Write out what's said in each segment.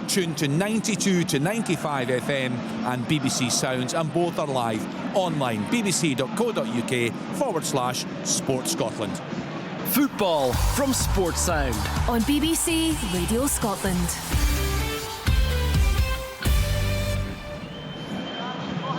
tuned to 92 to 95 FM and BBC Sounds, and both are live online, bbc.co.uk/Sport Scotland. Football from Sports Sound on BBC Radio Scotland.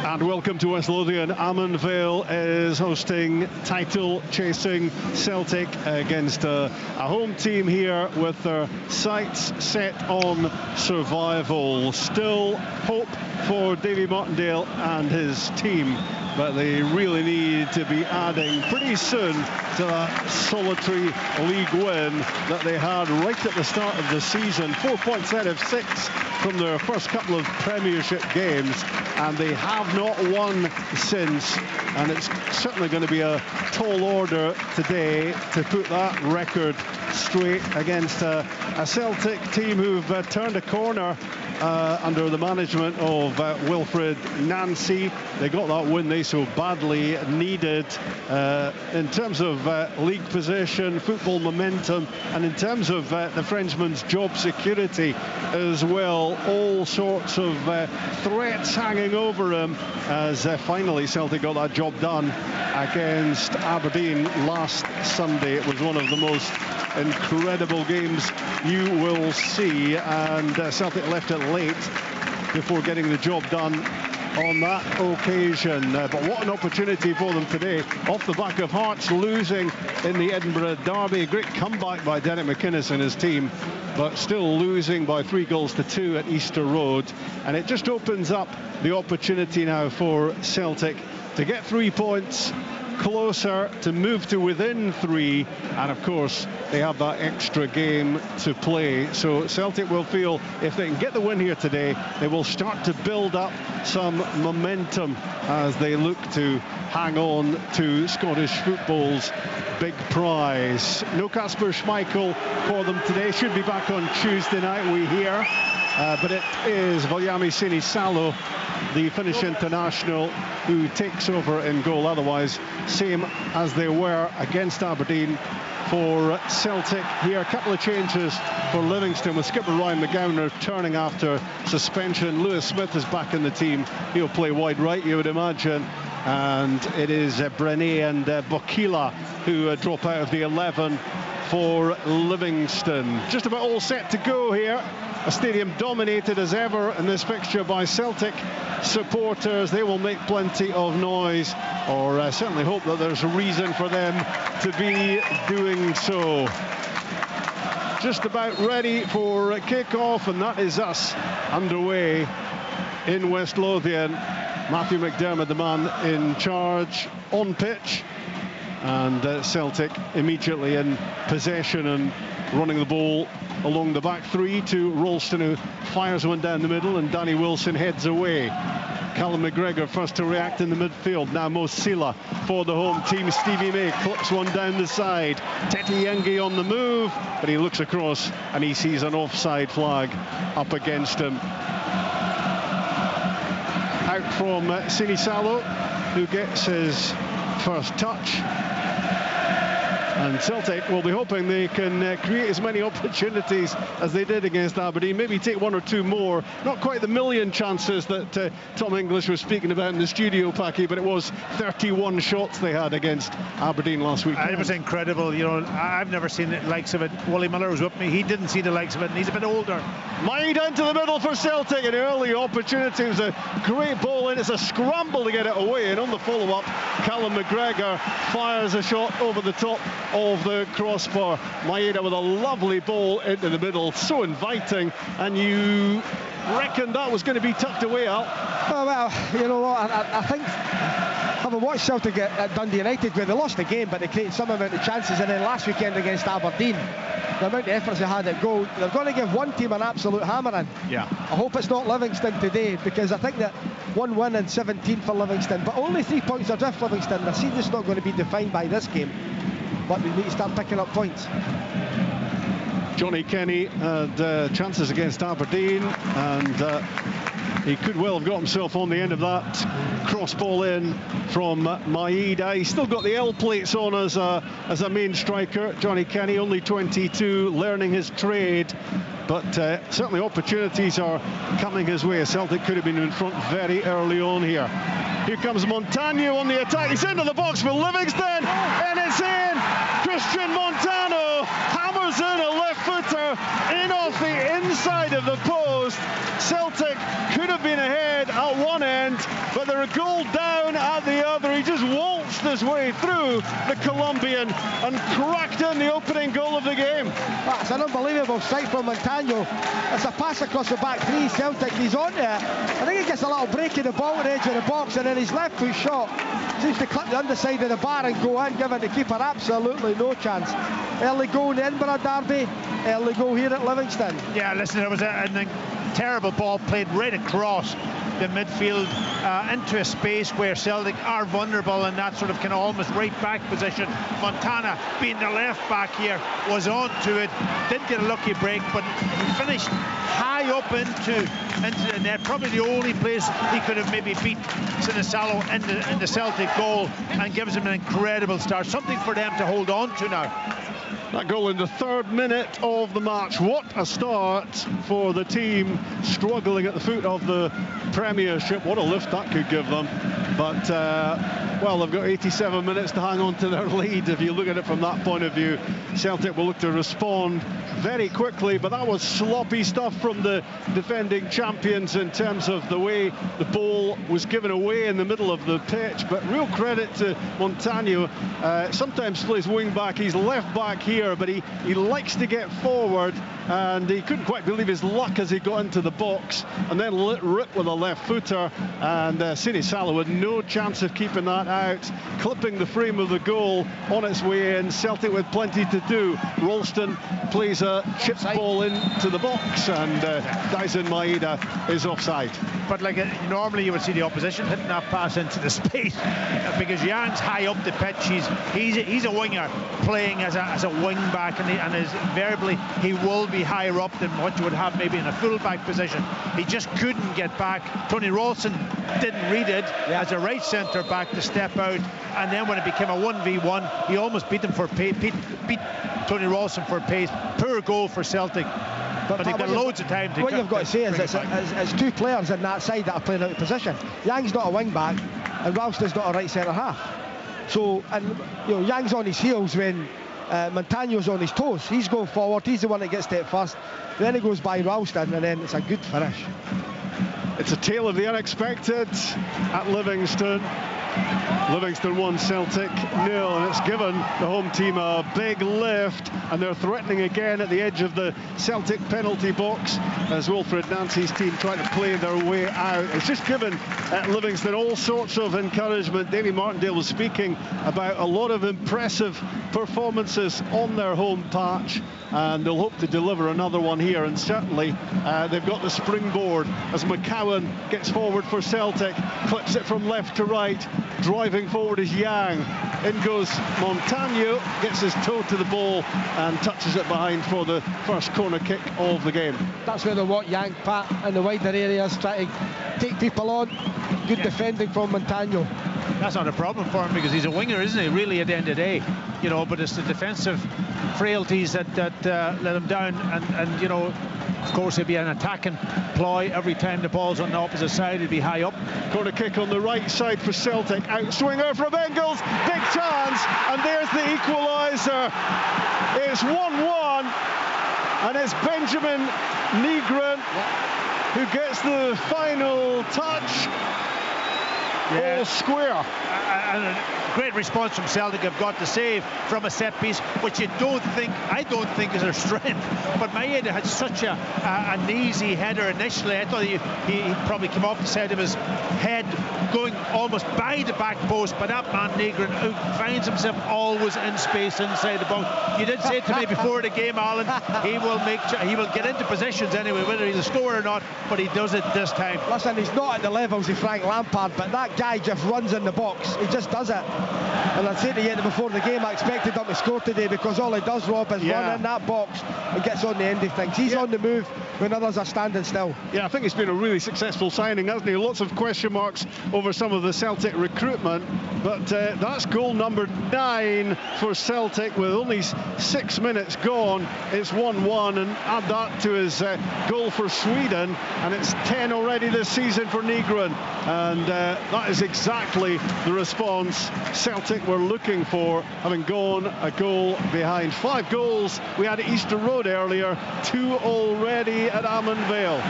And welcome to West Lothian. Amon Vale is hosting title-chasing Celtic against a home team here with their sights set on survival. Still hope for Davy Martindale and his team, but they really need to be adding pretty soon to that solitary league win that they had right at the start of the season. 4 points out of 6 from their first couple of Premiership games, and they have not won since, and it's certainly going to be a tall order today to put that record straight against a Celtic team who've turned a corner under the management of Wilfred Nancy. They got that win they so badly needed. In terms of league position, football momentum, and in terms of the Frenchman's job security as well, all sorts of threats hanging over him as finally Celtic got that job done against Aberdeen last Sunday. It was one of the most incredible games you will see, and Celtic left it late before getting the job done on that occasion. But what an opportunity for them today, off the back of Hearts losing in the Edinburgh derby. Great comeback by Derek McInnes and his team, but still losing by 3-2 at Easter Road. And it just opens up the opportunity now for Celtic to get 3 points closer, to move to within 3, and of course they have that extra game to play. So Celtic will feel if they can get the win here today, they will start to build up some momentum as they look to hang on to Scottish football's big prize. No Kasper Schmeichel for them today, should be back on Tuesday night, we hear, but it is Viliami Sinisalo, the Finnish international, who takes over in goal. Otherwise, same as they were against Aberdeen for Celtic here. A couple of changes for Livingston, with skipper Ryan McGowan returning after suspension. Lewis Smith is back in the team. He'll play wide right, you would imagine. And it is Brené and Bokila who drop out of the 11 for Livingston. Just about all set to go here. A stadium dominated as ever in this fixture by Celtic supporters. They will make plenty of noise, or certainly hope that there's a reason for them to be doing so. Just about ready for kick-off, and that is us underway in West Lothian. Matthew McDermott, the man in charge on pitch, and Celtic immediately in possession and running the ball along the back three to Ralston, who fires one down the middle, and Danny Wilson heads away. Callum McGregor first to react in the midfield. Now Mo Sila for the home team. Stevie May clips one down the side. Tete Yengi on the move, but he looks across and he sees an offside flag up against him. Out from Sinisalo, who gets his first touch. And Celtic will be hoping they can create as many opportunities as they did against Aberdeen. Maybe take one or two more. Not quite the million chances that Tom English was speaking about in the studio, Packy, but it was 31 shots they had against Aberdeen last week. It was incredible. You know, I've never seen the likes of it. Wally Miller was with me. He didn't see the likes of it, and he's a bit older. Mai down to the middle for Celtic. An early opportunity. It was a great ball in. It's a scramble to get it away, and on the follow-up, Callum McGregor fires a shot over the top of the crossbar. Maeda with a lovely ball into the middle, so inviting, and you reckon that was going to be tucked away, Al? Oh, well, you know what, I think, having watched Celtic at Dundee United, where they lost the game but they created some amount of chances, and then last weekend against Aberdeen, the amount of efforts they had at goal, they're going to give one team an absolute hammering. Yeah. I hope it's not Livingston today, because I think that one win and 17 for Livingston, but only 3 points adrift Livingston. The season's not going to be defined by this game, but we need to start picking up points. Johnny Kenny had chances against Aberdeen, and He could well have got himself on the end of that cross ball in from Maeda. He's still got the L plates on as a main striker. Johnny Kenny, only 22, learning his trade. But certainly opportunities are coming his way. Celtic could have been in front very early on here. Here comes Montano on the attack. He's into the box for Livingston, and it's in. Christian Montano hammers in a left footer in off the inside of the post. Celtic could have been ahead at one end, but they're a goal down at the other. He just waltzed his way through the Colombian and cracked in the opening goal of the game. That's an unbelievable strike from Montano. It's a pass across the back three. Celtic, he's on there. I think he gets a little break in the ball at the edge of the box, and then his left foot shot seems to clip the underside of the bar and go in, giving the keeper absolutely no chance. Early goal in the Edinburgh derby, early goal here at Livingston. Yeah, listen, it was a terrible ball played right across the midfield into a space where Celtic are vulnerable in that sort of kind of almost right back position. Montana, being the left back here, was on to it, didn't get a lucky break, but he finished high up into the net, probably the only place he could have maybe beat Sinisalo in the Celtic goal, and gives him an incredible start, something for them to hold on to now. That goal in the 3rd minute of the match. What a start for the team struggling at the foot of the Premiership. What a lift that could give them. But, well, they've got 87 minutes to hang on to their lead. If you look at it from that point of view, Celtic will look to respond very quickly. But that was sloppy stuff from the defending champions in terms of the way the ball was given away in the middle of the pitch. But real credit to Montano. Sometimes plays wing back. He's left back here, but he likes to get forward, and he couldn't quite believe his luck as he got into the box and then let rip with a left footer, and Sinisalo had no chance of keeping that out, clipping the frame of the goal on its way in. Celtic with plenty to do. Ralston plays a chip ball into the box, and Daisen Maeda is offside. But like normally you would see the opposition hitting that pass into the space because Yang's high up the pitch. He's a winger playing as a wing back, and invariably he will be higher up than what you would have maybe in a full back position. He just couldn't get back. Tony Ralston didn't read it as a right centre back to step out, and then when it became a 1v1, he almost beat them for pace, beat Tony Ralston for pace. Poor goal for Celtic. But they've got loads of time to. What you've got to say is it's two players in that side that are playing out of position. Yang's not a wing back, and Ralston's not a right centre half. So, and you know, Yang's on his heels when Montano's on his toes. He's going forward. He's the one that gets to it first. Then he goes by Ralston, and then it's a good finish. It's a tale of the unexpected at Livingston. Livingston 1, Celtic 0, and it's given the home team a big lift, and they're threatening again at the edge of the Celtic penalty box as Wilfred Nancy's team try to play their way out. It's just given Livingston all sorts of encouragement. Davy Martindale was speaking about a lot of impressive performances on their home patch, and they'll hope to deliver another one here, and certainly they've got the springboard as McCowan gets forward for Celtic, clips it from left to right. Driving forward is Yang. In goes Montano, gets his toe to the ball and touches it behind for the first corner kick of the game. That's where they want Yang, Pat, in the wider areas, trying to take people on. Good defending from Montano. That's not a problem for him because he's a winger, isn't he? Really, at the end of the day, you know. But it's the defensive frailties that let him down, and you know. Of course, it'd be an attacking ploy every time the ball's on the opposite side. It'd be high up. Corner kick on the right side for Celtic. Outswinger from Engels. Big chance. And there's the equaliser. It's 1-1. And it's Benjamin Nygren who gets the final touch. Yeah. All square. And a great response from Celtic. Have got to save from a set piece, which I don't think is their strength. But Maeda had such an easy header initially. I thought he probably came off the side of his head, going almost by the back post. But that man Nygren finds himself always in space inside the box. You did say to me before the game, Alan, he will get into positions anyway, whether he'll score or not. But he does it this time. Listen, he's not at the levels of Frank Lampard, but that guy just runs in the box. He just does it. And I said to you before the game, I expected him to score today because all he does, Rob, is run in that box and gets on the end of things. He's on the move when others are standing still. Yeah, I think it's been a really successful signing, hasn't he? Lots of question marks over some of the Celtic recruitment, but that's goal number 9 for Celtic with only 6 minutes gone. It's 1-1, and add that to his goal for Sweden, and it's 10 already this season for Nygren. And that is exactly the response Celtic were looking for, having gone a goal behind. 5 goals we had at Easter Road earlier, 2 already at Almond Vale.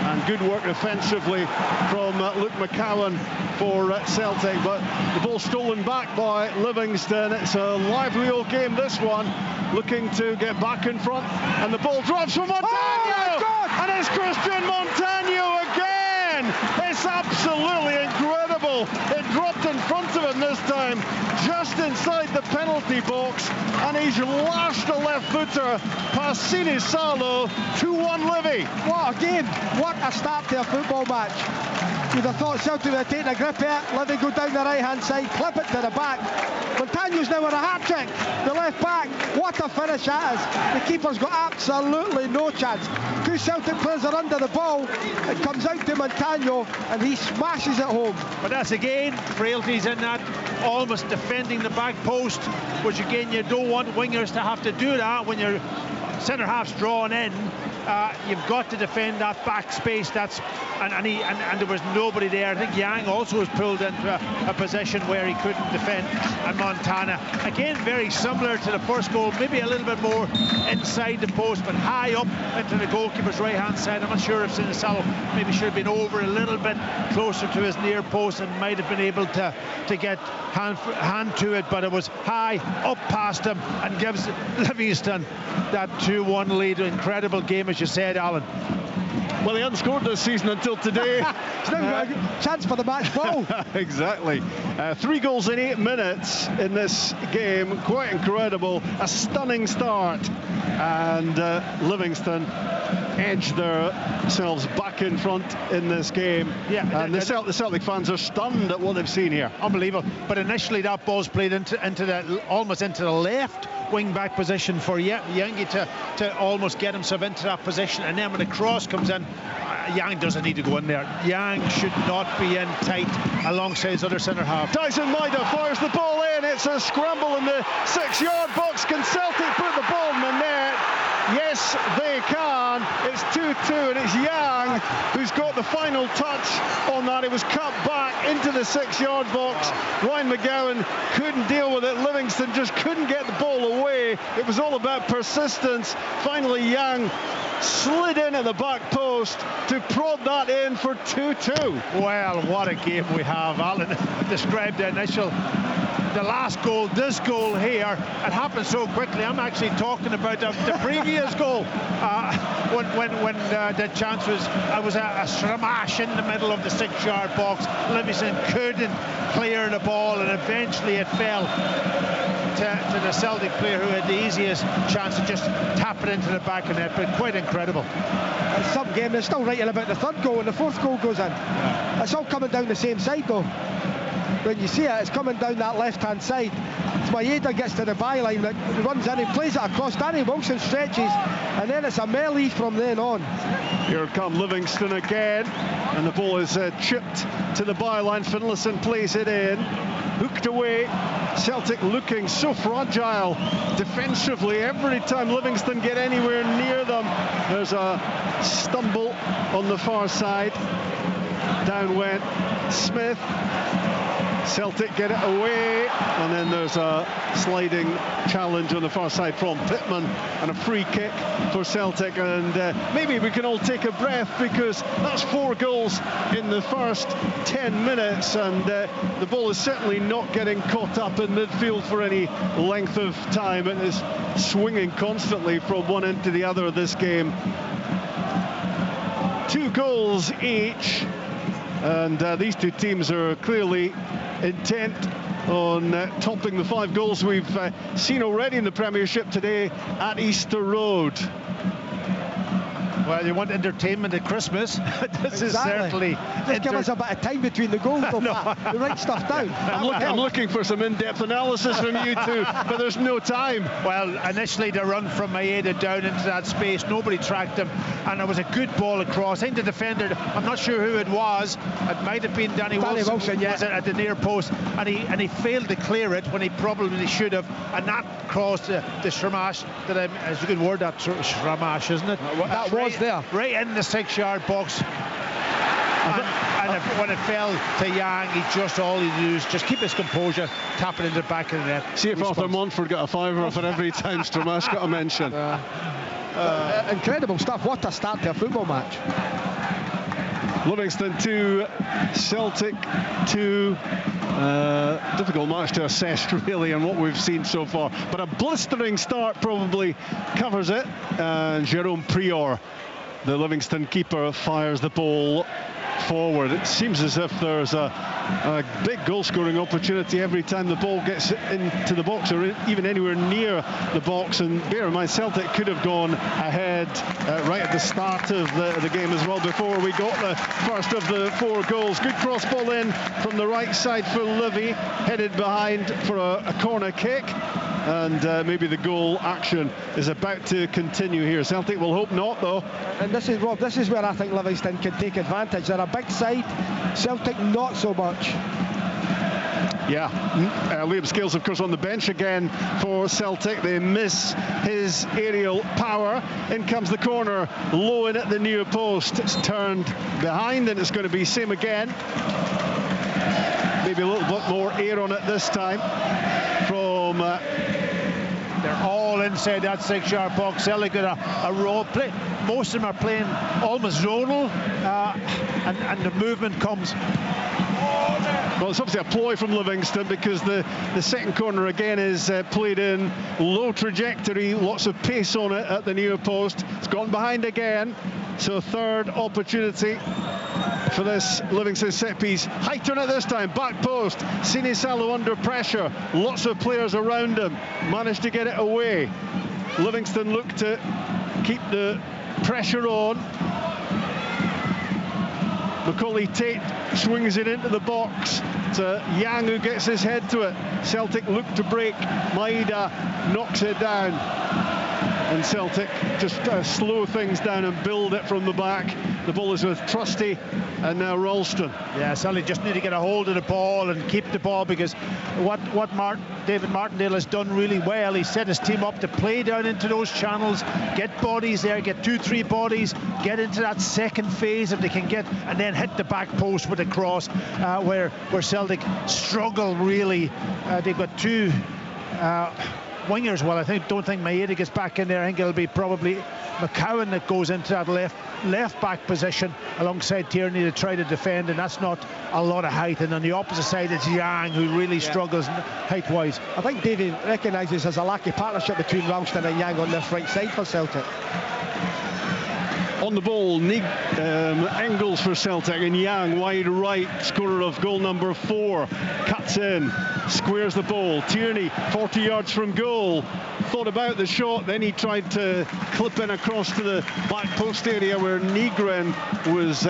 And good work defensively from Luke McCowan for Celtic, but the ball stolen back by Livingston. It's a lively old game, this one, looking to get back in front, and the ball drops from Montano, and it's Christian Montano again. It's absolutely incredible. It dropped in front of him this time, just inside the penalty box, and he's lashed a left footer past Sini Salo. 2-1 Livy. What a game, what a start to a football match. You'd have thought Celtic would have taken a grip here. Livy go down the right hand side, clip it to the back. Montano's now with a hat-trick, the left back. What a finish that is. The keeper's got absolutely no chance. 2 Celtic players are under the ball. It comes out to Montano and he smashes it home. But that's again frailties in that, almost defending the back post, which again you don't want wingers to have to do that when your centre half's drawn in. You've got to defend that back space. And there was nobody there. I think Yang also was pulled into a position where he couldn't defend. And Montana, again, very similar to the first goal, maybe a little bit more inside the post, but high up into the goalkeeper's right hand side. I'm not sure if Sinisalo maybe should have been over a little bit closer to his near post and might have been able to get hand to it, but it was high up past him and gives Livingston that 2-1 lead. Incredible game, as you said, Alan. Well, he hadn't scored this season until today. He's now got a chance for the match ball. Exactly. 3 goals in 8 minutes in this game. Quite incredible. A stunning start. And Livingston edged themselves back in front in this game. Yeah, and the Celtic fans are stunned at what they've seen here. Unbelievable. But initially that ball's played almost into the left wing back position for Yangi to almost get himself into that position, and then when the cross comes in, Yang doesn't need to go in there. Yang should not be in tight alongside his other centre half. Dyson Maida fires the ball in. It's a scramble in the 6-yard box. Can Celtic put the ball in the net? Yes, they can. It's 2-2, and it's Yang who's got the final touch on that. It was cut back into the 6-yard box. Ryan McGowan couldn't deal with it. Livingston just couldn't get the ball away. It was all about persistence. Finally, Yang slid in at the back post to prod that in for 2-2. Well, what a game we have. Alan described the last goal, this goal here. It happened so quickly. I'm actually talking about the previous goal when the chance was a smash in the middle of the 6-yard box. Livingston couldn't clear the ball, and eventually it fell to the Celtic player who had the easiest chance to just tap it into the back of net. But quite incredible. It's some game. They're still writing about the 3rd goal, and the 4th goal goes in. Yeah. It's all coming down the same side though. When you see it, it's coming down that left-hand side. Maeda gets to the byline, but runs in, he plays it across. Danny Wilson stretches, and then it's a melee from then on. Here come Livingston again, and the ball is chipped to the byline. Finlayson plays it in, hooked away. Celtic looking so fragile defensively. Every time Livingston get anywhere near them, there's a stumble on the far side. Down went Smith. Celtic get it away, and then there's a sliding challenge on the far side from Pittman and a free kick for Celtic. And maybe we can all take a breath, because that's 4 goals in the first 10 minutes, and the ball is certainly not getting caught up in midfield for any length of time. It is swinging constantly from one end to the other of this game. 2 goals each, and these 2 teams are clearly intent on topping the 5 goals we've seen already in the Premiership today at Easter Road. Well, you want entertainment at Christmas. This is certainly... Just give us a bit of time between the goals, though, Pat. To write stuff down. I'm looking for some in-depth analysis from you two, but there's no time. Well, initially the run from Maeda down into that space, nobody tracked him, and it was a good ball across. I think the defender, I'm not sure who it was, it might have been Danny Wilson, yeah. was at the near post, and he failed to clear it when he probably should have, and that crossed the Shramash, it's a good word, that Shramash, isn't it? That was there. Right in the 6-yard box. When it fell to Yang, all he did was just keep his composure, tap it into the back of the net. See if Arthur Montford got a fiver for every time Stromash got a mention. Incredible stuff. What a start to a football match. Livingston 2, Celtic 2. Difficult match to assess really on what we've seen so far, but a blistering start probably covers it. And Jerome Prior, the Livingston keeper, fires the ball forward. It seems as if there's a big goal-scoring opportunity every time the ball gets into the box, or even anywhere near the box. And bear in mind, Celtic could have gone ahead right at the start of the game as well, before we got the first of the 4 goals. Good cross ball in from the right side for Livy, headed behind for a corner kick. And maybe the goal action is about to continue here. Celtic will hope not, though. And this is, Rob, this is where I think Livingston can take advantage. They're a big side, Celtic not so much. Yeah, Liam Scales, of course, on the bench again for Celtic. They miss his aerial power. In comes the corner, low in at the near post. It's turned behind, and it's going to be same again. Maybe a little bit more air on it this time from... They're all inside that 6-yard box. Celtic got a roll play. Most of them are playing almost zonal, and the movement comes. Well, it's obviously a ploy from Livingston, because the second corner again is played in low trajectory, lots of pace on it at the near post. It's gone behind again, so third opportunity for this Livingston set piece. Height on it this time, back post. Sine Salo under pressure, lots of players around him, managed to get it away. Livingston look to keep the pressure on. Macaulay Tate swings it into the box to Yang, who gets his head to it. Celtic look to break. Maeda knocks it down. And Celtic just slow things down and build it from the back. The ball is with Trusty and now Ralston. Yeah, Celtic just need to get a hold of the ball and keep the ball, because what David Martindale has done really well, he set his team up to play down into those channels, get bodies there, get 2-3 bodies, get into that second phase if they can get, and then hit the back post with a cross, where Celtic struggle really. They've got 2 wingers. Well, don't think Maeda gets back in there. I think it'll be probably McCowan that goes into that left back position alongside Tierney to try to defend, and that's not a lot of height. And on the opposite side, it's Yang who really struggles height wise. I think David recognises there's a lack of partnership between Ralston and Yang on this right side for Celtic. On the ball, Engels for Celtic, and Yang wide right, scorer of goal number 4, cuts in, squares the ball. Tierney 40 yards from goal, thought about the shot, then he tried to clip in across to the back post area where Nygren was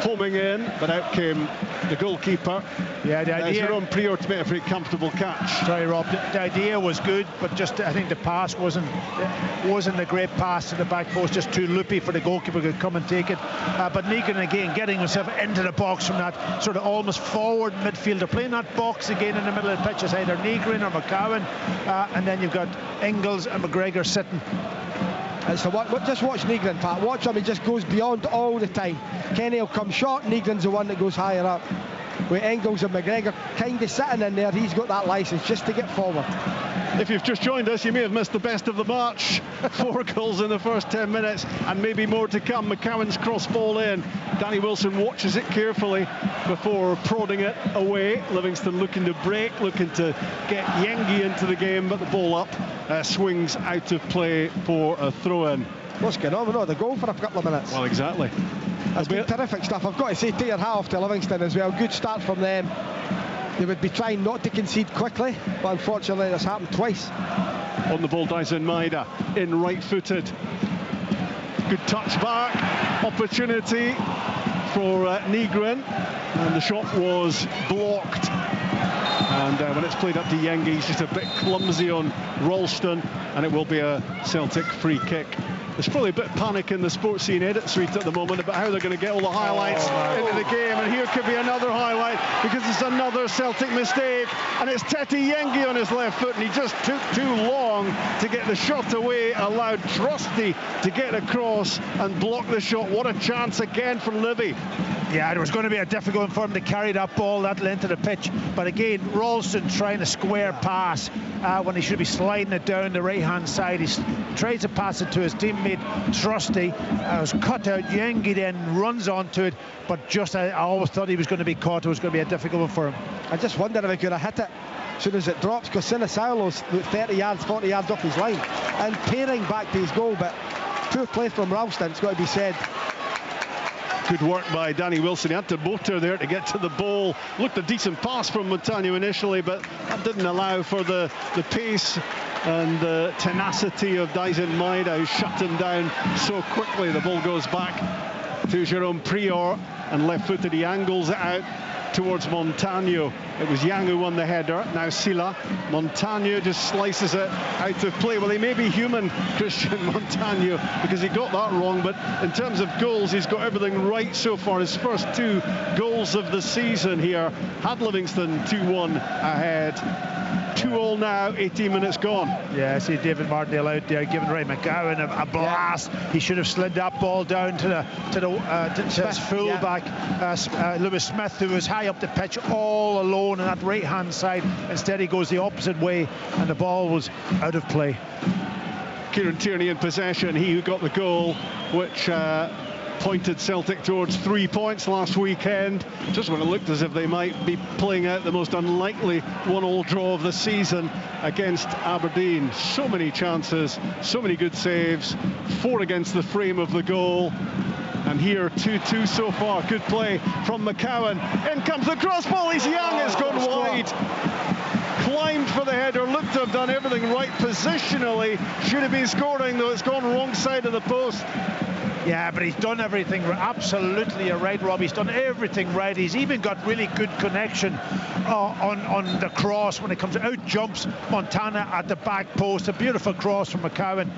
homing in, but out came the goalkeeper. Yeah, the idea... Jerome Prior to make a very comfortable catch. Sorry, Rob, the idea was good, but just I think the pass wasn't a great pass to the back post, just too loopy for the goalkeeper to come and take it. But Nygren again getting himself into the box from that sort of almost forward midfielder, playing that box again in the middle of the pitch. It's either Nygren or McCowan, and then you've got Engels and McGregor sitting. So just watch Nygren, Pat. Watch him, he just goes beyond all the time. Kenny will come short, Nygren's the one that goes higher up. With Engels and McGregor kind of sitting in there, he's got that licence just to get forward. If you've just joined us, you may have missed the best of the match. 4 goals in the first 10 minutes, and maybe more to come. McCowan's cross ball in. Danny Wilson watches it carefully before prodding it away. Livingston looking to break, looking to get Yengi into the game, but the ball up swings out of play for a throw-in. What's going on? We're not the goal for a couple of minutes. Well, exactly. That's been terrific stuff. I've got to say, take your hat off to Livingston as well. Good start from them. They would be trying not to concede quickly, but unfortunately this happened twice. On the ball, Dyson Maeda in right-footed. Good touch back, opportunity for Nygren, and the shot was blocked. And when it's played up to Yengi, he's just a bit clumsy on Ralston, and it will be a Celtic free kick. There's probably a bit of panic in the sports scene edit suite at the moment about how they're going to get all the highlights into the game, and here could be another highlight because it's another Celtic mistake, and it's Tete Yengi on his left foot, and he just took too long to get the shot away, allowed Trusty to get across and block the shot. What a chance again for Livy. Yeah, it was going to be a difficult one for him to carry that ball that length of the pitch, but again, Ralston trying a square pass when he should be sliding it down the right hand side. He tries to pass it to his teammate Trusty, was cut out. Yengi then runs onto it, but just I always thought he was going to be caught. It was going to be a difficult one for him. I just wonder if he could have hit it as soon as it drops, because Sinisalo's 30 yards, 40 yards off his line and tearing back to his goal, but poor play from Ralston, it's got to be said. Good work by Danny Wilson. He had to motor there to get to the ball. Looked a decent pass from Montano initially, but that didn't allow for the pace and the tenacity of Dyson Maeda, who shut him down so quickly. The ball goes back to Jerome Prior, and left-footed he angles it out towards Montano. It was Yang who won the header, now Sila. Montano just slices it out of play. Well, he may be human, Christian Montano, because he got that wrong, but in terms of goals, he's got everything right so far. His first 2 goals of the season here had Livingston 2-1 ahead. 2-2 now, 18 minutes gone. Yeah, I see David Martindale out there giving Ray McGowan a blast. He should have slid that ball down to his fullback, Lewis Smith, who was high up the pitch all alone on that right hand side. Instead he goes the opposite way, and the ball was out of play. Kieran Tierney in possession, he who got the goal, which pointed Celtic towards 3 points last weekend, just when it looked as if they might be playing out the most unlikely 1-1 draw of the season against Aberdeen. So many chances, so many good saves, 4 against the frame of the goal. And here 2-2 so far. Good play from McCowan. In comes the cross ball. He's young. It's gone wide. Climbed for the header. Looked to have done everything right positionally. Should have been scoring, though it's gone wrong side of the post. Yeah, but he's done everything absolutely right, Rob. He's done everything right. He's even got really good connection on the cross when it comes out. Jumps Montana at the back post. A beautiful cross from McCowan.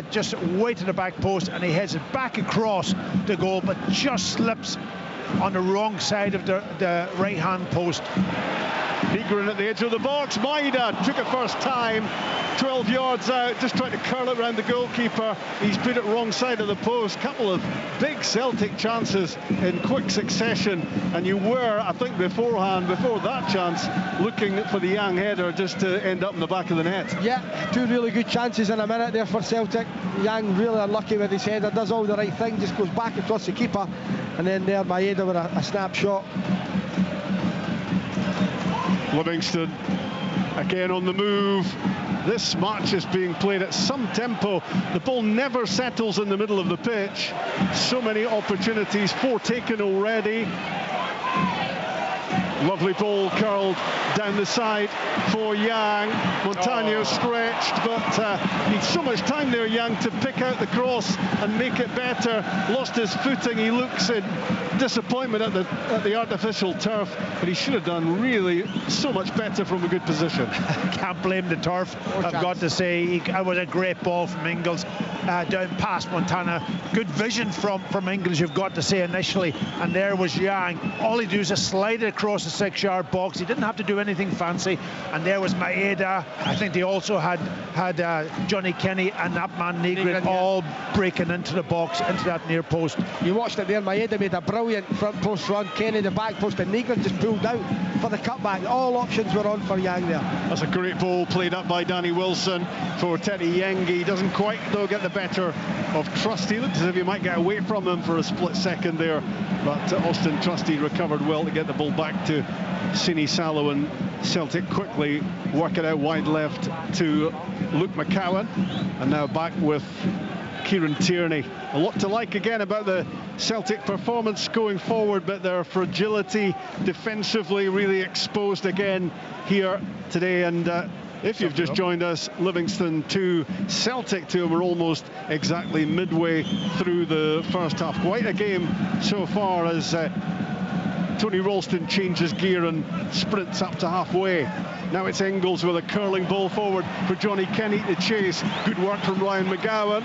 Just way to the back post, and he heads it back across the goal, but just slips on the wrong side of the right-hand post. Nygren at the edge of the box. Maeda took it first time, 12 yards out, just trying to curl it around the goalkeeper. He's put it wrong side of the post. Couple of big Celtic chances in quick succession, and you were, I think, beforehand, before that chance, looking for the Yang header just to end up in the back of the net. Yeah, 2 really good chances in a minute there for Celtic. Yang really unlucky with his header, does all the right thing, just goes back across the keeper, and then there Maeda with a snapshot. Livingston again on the move. This match is being played at some tempo. The ball never settles in the middle of the pitch. So many opportunities, 4 taken already. Lovely ball curled down the side for Yang. Montano stretched, but needs so much time there, Yang, to pick out the cross and make it better. Lost his footing. He looks in disappointment at the artificial turf, but he should have done really so much better from a good position. Can't blame the turf. I've got to say, it was a great ball from Ingles down past Montana. Good vision from Ingles, you've got to say, initially, and there was Yang. All he do is slide it across the 6-yard box. He didn't have to do anything fancy, and there was Maeda. I think they also had Johnny Kenny and that man Nygren all breaking into the box, into that near post. You watched it there. Maeda made a brilliant front post run. Kenny the back post, and Nygren just pulled out for the cutback. All options were on for Yang there. That's a great ball played up by Danny Wilson for Tete Yengi. Doesn't quite, though, get the better of Trusty. Looked as if he might get away from him for a split second there, but Austin Trusty recovered well to get the ball back to Sinisalo, and Celtic quickly work it out wide left to Luke McCowan, and now back with Kieran Tierney. A lot to like again about the Celtic performance going forward, but their fragility defensively really exposed again here today, and If you've just joined us, Livingston 2, Celtic 2, and we're almost exactly midway through the first half. Quite a game so far as Tony Ralston changes gear and sprints up to halfway. Now it's Engels with a curling ball forward for Johnny Kenny to chase. Good work from Ryan McGowan,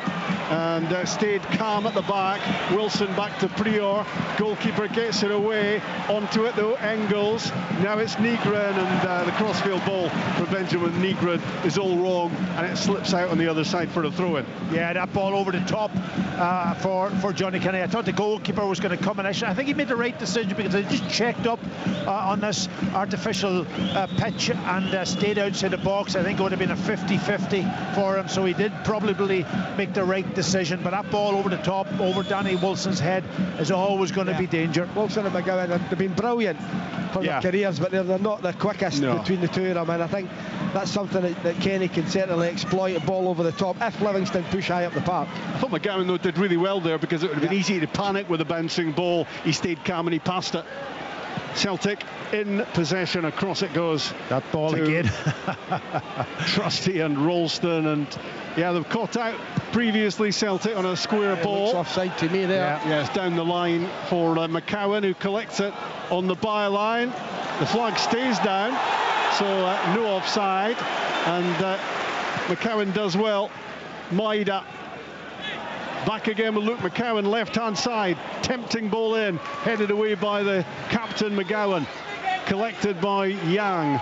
and stayed calm at the back. Wilson back to Prior. Goalkeeper gets it away. Onto it though, Engels. Now it's Nygren, and the crossfield ball for Benjamin Nygren is all wrong, and it slips out on the other side for a throw-in. Yeah, that ball over the top for Johnny Kenny. I thought the goalkeeper was going to come in. I think he made the right decision because he just checked up on this artificial pitch and stayed outside the box. I think it would have been a 50-50 for him, so he did probably make the right decision. But that ball over the top, over Danny Wilson's head, is always going to be danger. Wilson and McGowan, they've been brilliant for their careers, but they're not the quickest between the two of them, and I think that's something that Kenny can certainly exploit. A ball over the top if Livingston push high up the park. I thought McGowan though did really well there, because it would have been easy to panic with a bouncing ball. He stayed calm and he passed it. Celtic in possession, across it goes. That ball again. Trusty and Ralston, and they've caught out previously, Celtic, on a square ball. Looks offside to me there. Yes, down the line for McCowan, who collects it on the byline. The flag stays down, so no offside, and McCowan does well. Maida back again with Luke McCowan, left-hand side, tempting ball in, headed away by the captain McGowan, collected by Yang.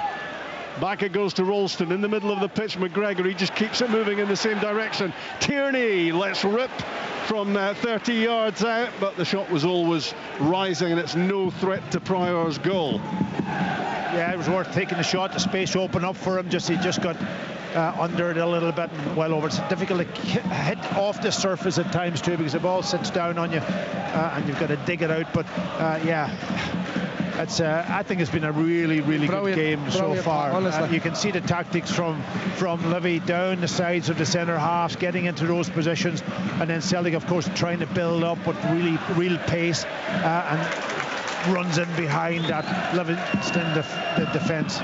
Back it goes to Ralston in the middle of the pitch. McGregor, he just keeps it moving in the same direction. Tierney lets rip from 30 yards out, but the shot was always rising, and it's no threat to Prior's goal. Yeah, it was worth taking the shot. The space opened up for him. He just got under it a little bit and well over. It's difficult to hit off the surface at times too, because the ball sits down on you and you've got to dig it out. But it's I think it's been a really good game so far. You can see the tactics from Livy down the sides of the centre halves, getting into those positions, and then Celtic, of course, trying to build up with real pace and runs in behind that Livingston defence.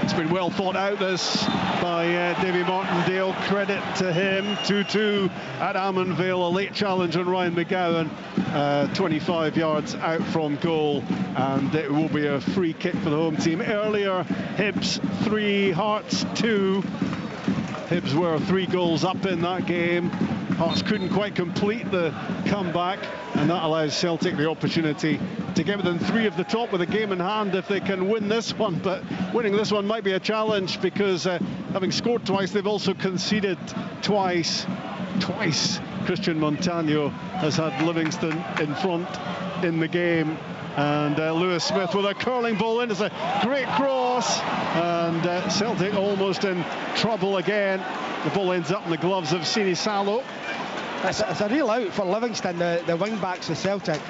It's been well thought out, this, by Davy Martindale. Credit to him. 2-2 at Almonvale. A late challenge on Ryan McGowan. 25 yards out from goal, and it will be a free kick for the home team. Earlier, Hibs 3, Hearts 2. Hibs were 3 goals up in that game. Hearts couldn't quite complete the comeback, and that allows Celtic the opportunity to get within 3 of the top with a game in hand if they can win this one. But winning this one might be a challenge, because having scored twice, they've also conceded twice. Christian Montano has had Livingston in front in the game, and Lewis Smith with a curling ball in. It's a great cross, and Celtic almost in trouble again. The ball ends up in the gloves of Sini Salo. It's a real out for Livingston, the wing backs of Celtic.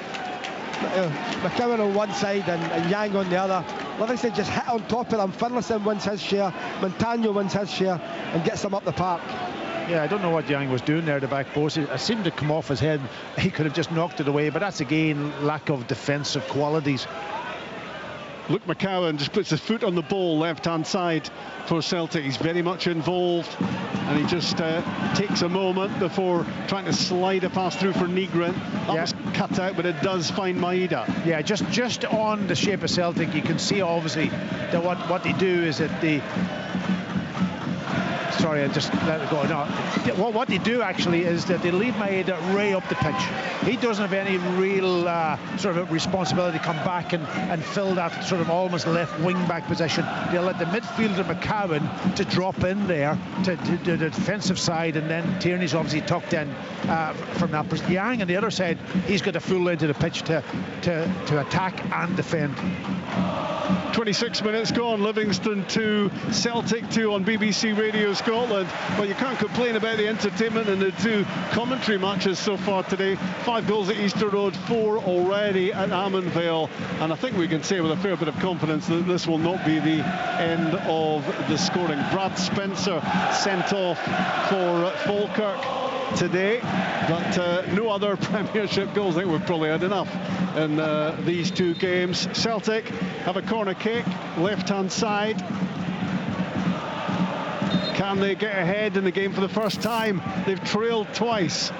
McCowan on one side and Yang on the other. Livingston just hit on top of them. Finlayson wins his share, Montano wins his share, and gets them up the park. Yeah, I don't know what Yang was doing there at the back post. It seemed to come off his head. He could have just knocked it away, but that's again lack of defensive qualities. Luke McCowan just puts his foot on the ball, left-hand side for Celtic. He's very much involved, and he just takes a moment before trying to slide a pass through for Nygren. That was cut out, but it does find Maida. Yeah, just on the shape of Celtic, you can see obviously that what they do is that they... Sorry, I just let it go. No, what they do actually is that they leave Maeda way up the pitch. He doesn't have any real sort of responsibility to come back and fill that sort of almost left wing back position. They'll let the midfielder McCowan to drop in there to the defensive side, and then Tierney's obviously tucked in from that position. Yang on the other side, he's got a full into the pitch to attack and defend. 26 minutes gone. Livingston 2, Celtic 2 on BBC Radio Scotland. Well, you can't complain about the entertainment in the 2 commentary matches so far today. 5 goals at Easter Road, 4 already at Almonvale, and I think we can say with a fair bit of confidence that this will not be the end of the scoring. Brad Spencer sent off for Falkirk today, but no other Premiership goals. I think we've probably had enough in these 2 games. Celtic have a corner kick, left-hand side. Can they get ahead in the game for the first time? They've trailed twice.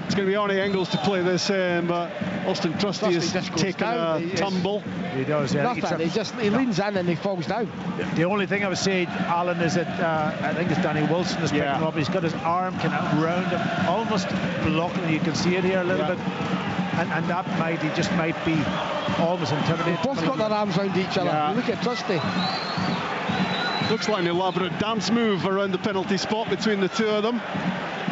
It's going to be Arnie Engels to play this in, but Austin Trusty has taken a tumble. He does, yeah. He leans in and he falls down. The only thing I would say, Alan, is that I think it's Danny Wilson is picking him up. He's got his arm kind of round him, almost blocking. You can see it here a little bit. And that might be almost intimidating. Both got their arms round each other. Yeah. Look at Trusty. Looks like an elaborate dance move around the penalty spot between the two of them.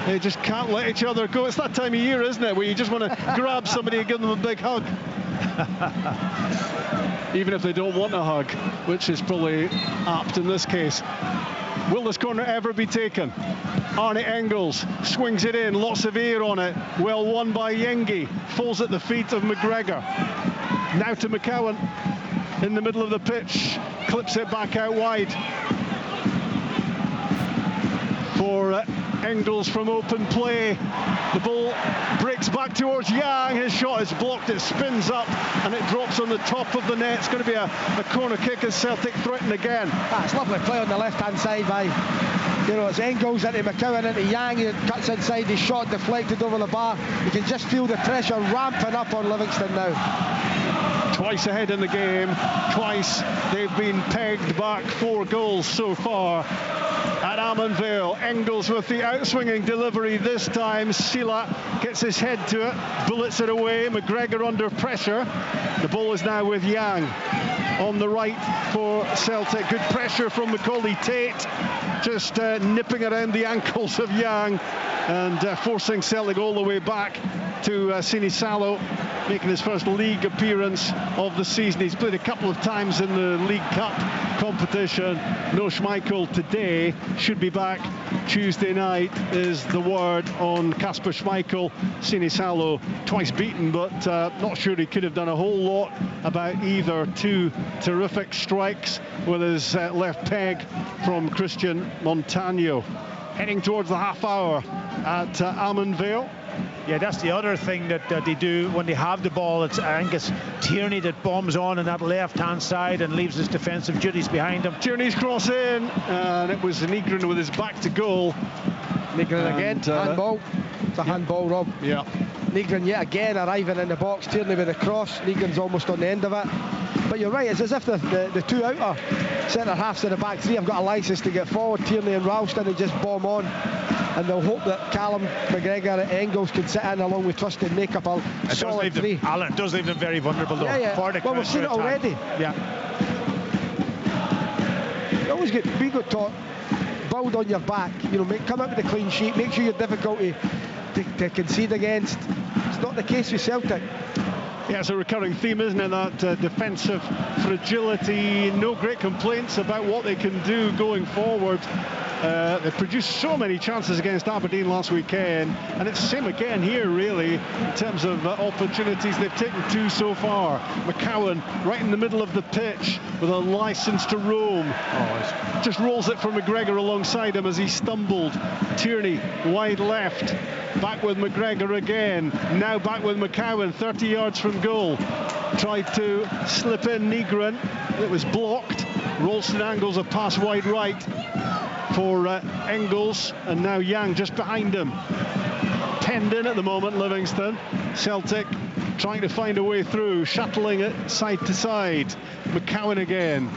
They just can't let each other go. It's that time of year, isn't it, where you just want to grab somebody and give them a big hug. Even if they don't want a hug, which is probably apt in this case. Will this corner ever be taken? Arnie Engels swings it in, lots of air on it. Well won by Yengi. Falls at the feet of McGregor. Now to McCowan in the middle of the pitch. Clips it back out wide. For Engels from open play. The ball breaks back towards Yang. His shot is blocked. It spins up and it drops on the top of the net. It's going to be a corner kick as Celtic threaten again. That's lovely play on the left-hand side by, it's Engels into McCowan into Yang. He cuts inside. His shot deflected over the bar. You can just feel the pressure ramping up on Livingston now. Twice ahead in the game. Twice they've been pegged back. 4 goals so far at Almond Vale. Engels with the outswinging delivery this time. Sila gets his head to it, bullets it away. McGregor under pressure. The ball is now with Yang on the right for Celtic. Good pressure from Macaulay Tate, just nipping around the ankles of Yang and forcing Celtic all the way back to Sinisalo, making his first league appearance of the season. He's played a couple of times in the League Cup competition. No Schmeichel today. Should be back Tuesday night is the word on Kasper Schmeichel. Sinisalo twice beaten, but not sure he could have done a whole lot about either. 2 terrific strikes with his left peg from Christian Montano. Heading towards the half hour at Almond Vale. Yeah, that's the other thing that they do when they have the ball. I think it's Tierney that bombs on that left-hand side and leaves his defensive duties behind him. Tierney's cross in, and it was Nygren with his back to goal. Nygren again, handball. It's a handball, Rob. Yeah. Nygren yet again arriving in the box. Tierney with the cross. Nygren's almost on the end of it. But you're right, it's as if the two outer centre-halves in the back three have got a licence to get forward. Tierney and Ralston and just bomb on. And they'll hope that Callum, McGregor and Engels can sit in along with Trusty and make up a solid three. Alan, it does leave them very vulnerable though. Well, we've seen it already. Yeah. You always get taught, build on your back. Come out with a clean sheet. Make sure you're difficulty to concede against. It's not the case with Celtic. Yeah, it's a recurring theme, isn't it? That defensive fragility. No great complaints about what they can do going forward. They produced so many chances against Aberdeen last weekend, and it's the same again here, really, in terms of opportunities. They've taken 2 so far. McCowan right in the middle of the pitch with a licence to roam. Just rolls it for McGregor alongside him as he stumbled. Tierney wide left, back with McGregor again, now back with McCowan 30 yards from goal. Tried to slip in Nygren, it was blocked. Ralston angles a pass wide right for Engels, and now Yang just behind him. Penned in at the moment, Livingston. Celtic trying to find a way through, shuttling it side to side. McCowan again.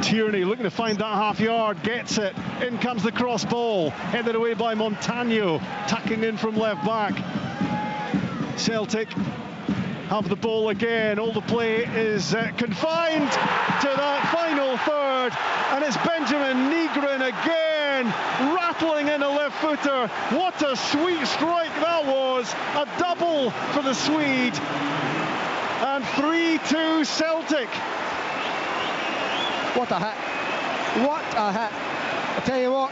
Tierney looking to find that half yard, gets it. In comes the cross ball, headed away by Montano, tucking in from left back. Celtic have the ball again. All the play is confined to that final third, and it's Benjamin Nygren again, rattling in a left footer. What a sweet strike that was. A double for the Swede, and 3-2 Celtic. What a hit. What a hit. I tell you what,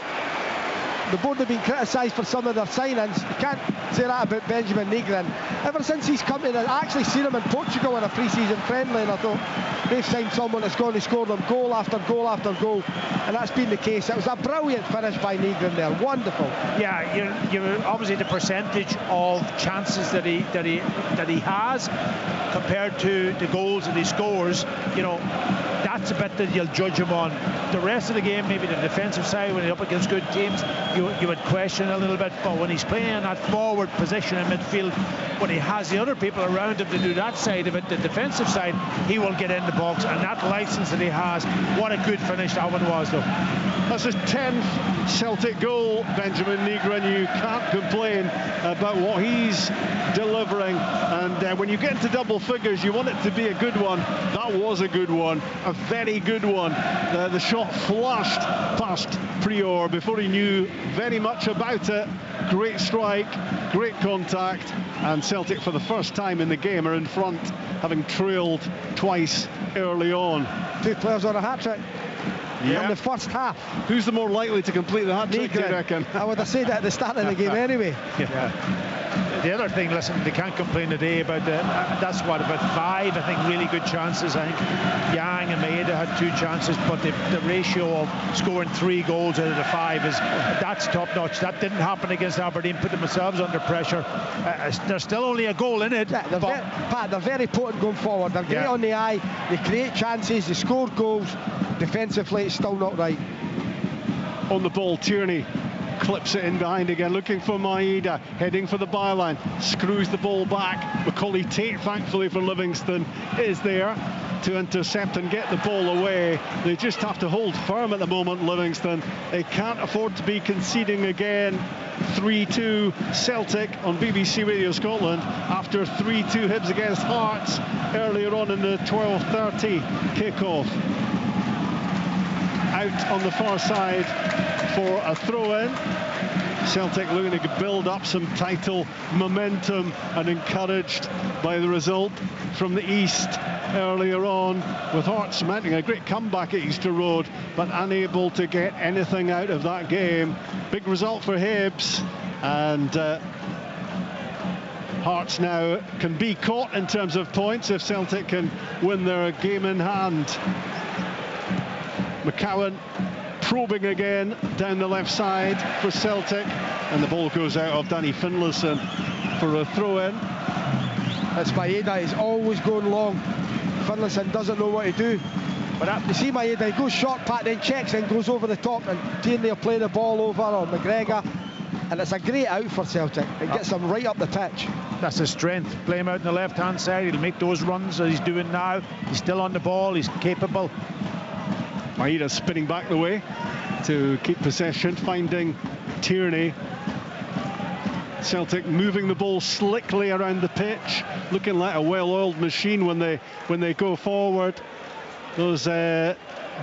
the board have been criticised for some of their signings. You can't say that about Benjamin Nygren. Ever since he's come to I actually seen him in Portugal in a pre-season friendly, and I thought they've signed someone that's going to score them goal after goal after goal, and that's been the case. It was a brilliant finish by Nygren there. Wonderful. Yeah, you're obviously the percentage of chances that he has compared to the goals that he scores. that's a bit that you'll judge him on. The rest of the game, maybe the defensive side, when he's up against good teams, you would question a little bit. But when he's playing in that forward position in midfield, when he has the other people around him to do that side of it, the defensive side, he will get in the box. And that license that he has, what a good finish that one was, though. That's his 10th Celtic goal, Benjamin Nygren. You can't complain about what he's delivering. And when you get into double figures, you want it to be a good one. That was a good one, a very good one. The shot flashed past Prior before he knew very much about it. Great strike, great contact, and Celtic for the first time in the game are in front, having trailed twice early on. 2 players on a hat-trick. Yeah. In the first half. Who's the more likely to complete the hat-trick, do you reckon? I would have said that at the start of the game anyway. The other thing, listen, they can't complain today about that's what, about 5, I think, really good chances. I think Yang and Maeda had 2 chances, but the ratio of scoring 3 goals out of the 5 that's top-notch. That didn't happen against Aberdeen, put themselves under pressure. There's still only a goal in it. Yeah, they're very potent going forward. They're great on the eye, they create chances, they score goals. Defensively, it's still not right. On the ball, Tierney clips it in behind again, looking for Maeda, heading for the byline, screws the ball back. Macaulay Tate, thankfully for Livingston, is there to intercept and get the ball away. They just have to hold firm at the moment, Livingston. They can't afford to be conceding again. 3-2 Celtic on BBC Radio Scotland after 3-2 Hibs against Hearts earlier on in the 12:30 kickoff. Out on the far side for a throw-in. Celtic looking to build up some title momentum and encouraged by the result from the East earlier on, with Hearts mounting a great comeback at Easter Road but unable to get anything out of that game. Big result for Hibs, and Hearts now can be caught in terms of points if Celtic can win their game in hand. McCowan probing again down the left side for Celtic, and the ball goes out of Danny Finlayson for a throw-in. That's Maeda, he's always going long. Finlayson doesn't know what to do. But you see Maeda, he goes short pat, then checks and goes over the top, and Tierney will play the ball over, or McGregor, and it's a great out for Celtic. It gets them right up the pitch. That's his strength. Play him out on the left-hand side, he'll make those runs as he's doing now. He's still on the ball, he's capable. Maeda spinning back the way to keep possession, finding Tierney. Celtic moving the ball slickly around the pitch, looking like a well-oiled machine when they go forward. Those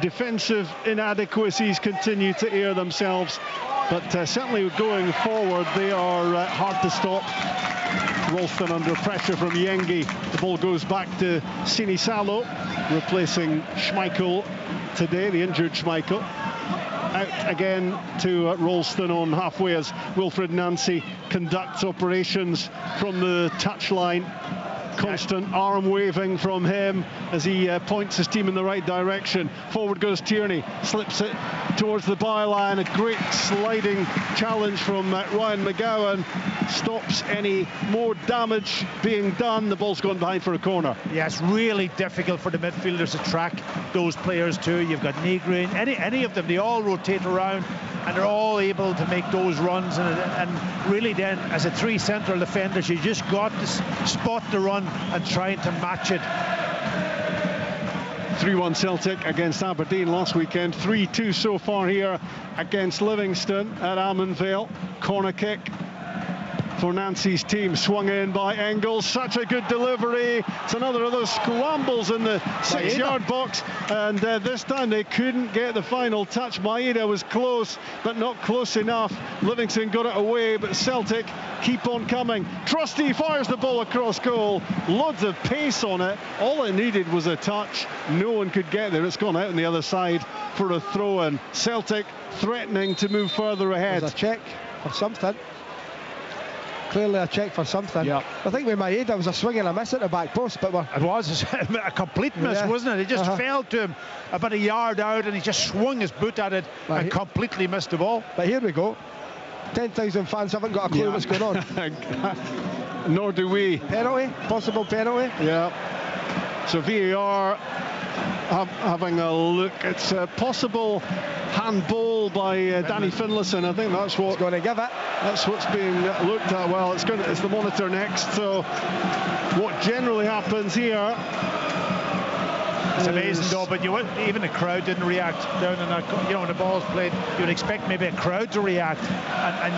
defensive inadequacies continue to air themselves, but certainly going forward they are hard to stop. Ralston under pressure from Yengi. The ball goes back to Sinisalo, replacing Schmeichel today, the injured Schmeichel. Out again to Ralston on halfway as Wilfred Nancy conducts operations from the touchline. Constant arm waving from him as he points his team in the right direction. Forward goes Tierney, slips it towards the byline. A great sliding challenge from Ryan McGowan stops any more damage being done. The ball's gone behind for a corner. Yeah, it's really difficult for the midfielders to track those players too. You've got Nygren, any of them, they all rotate around and they're all able to make those runs, and really then as a 3 central defenders, you just got to spot the run and trying to match it. 3-1 Celtic against Aberdeen last weekend, 3-2 so far here against Livingston at Almond Corner kick for Nancy's team, swung in by Engels. Such a good delivery. It's another of those scrambles in the 6-yard box, and this time they couldn't get the final touch. Maeda was close, but not close enough. Livingston got it away, but Celtic keep on coming. Trusty fires the ball across goal. Loads of pace on it. All it needed was a touch. No one could get there. It's gone out on the other side for a throw-in. Celtic threatening to move further ahead. There's a check for something. Clearly a check for something. Yeah. I think with Maeda was a swing and a miss at the back post, but it was a complete miss, wasn't it? It just fell to him about a yard out, and he just swung his boot at it and completely missed the ball. But here we go. 10,000 fans haven't got a clue what's going on. Nor do we. Penalty, possible penalty. Yeah. So VAR having a look. It's a possible handball by Danny Finlayson. I think that's what going to give it. That's what's being looked at. Well, it's the monitor next. So what generally happens here? It's amazing though, but even the crowd didn't react down in that. When the ball's played, you would expect maybe a crowd to react, and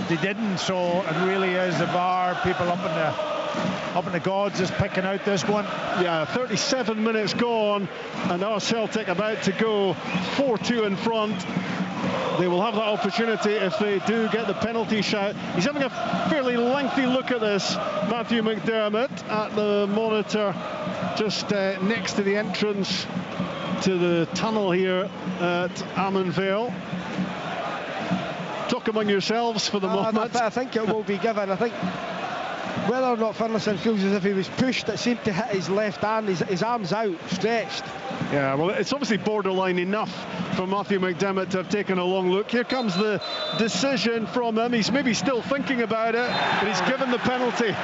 they didn't. So it really is the VAR people up in the gods is picking out this one. Yeah, 37 minutes gone, and now Celtic about to go 4-2 in front. They will have that opportunity if they do get the penalty shout. He's having a fairly lengthy look at this, Matthew McDermott, at the monitor just next to the entrance to the tunnel here at Amon Vale. Talk among yourselves for the moment. I think it will be given. I think whether or not Finlayson feels as if he was pushed, it seemed to hit his left hand, his arm's out, stretched. Yeah, well, it's obviously borderline enough for Matthew McDermott to have taken a long look. Here comes the decision from him. He's maybe still thinking about it, but he's given the penalty.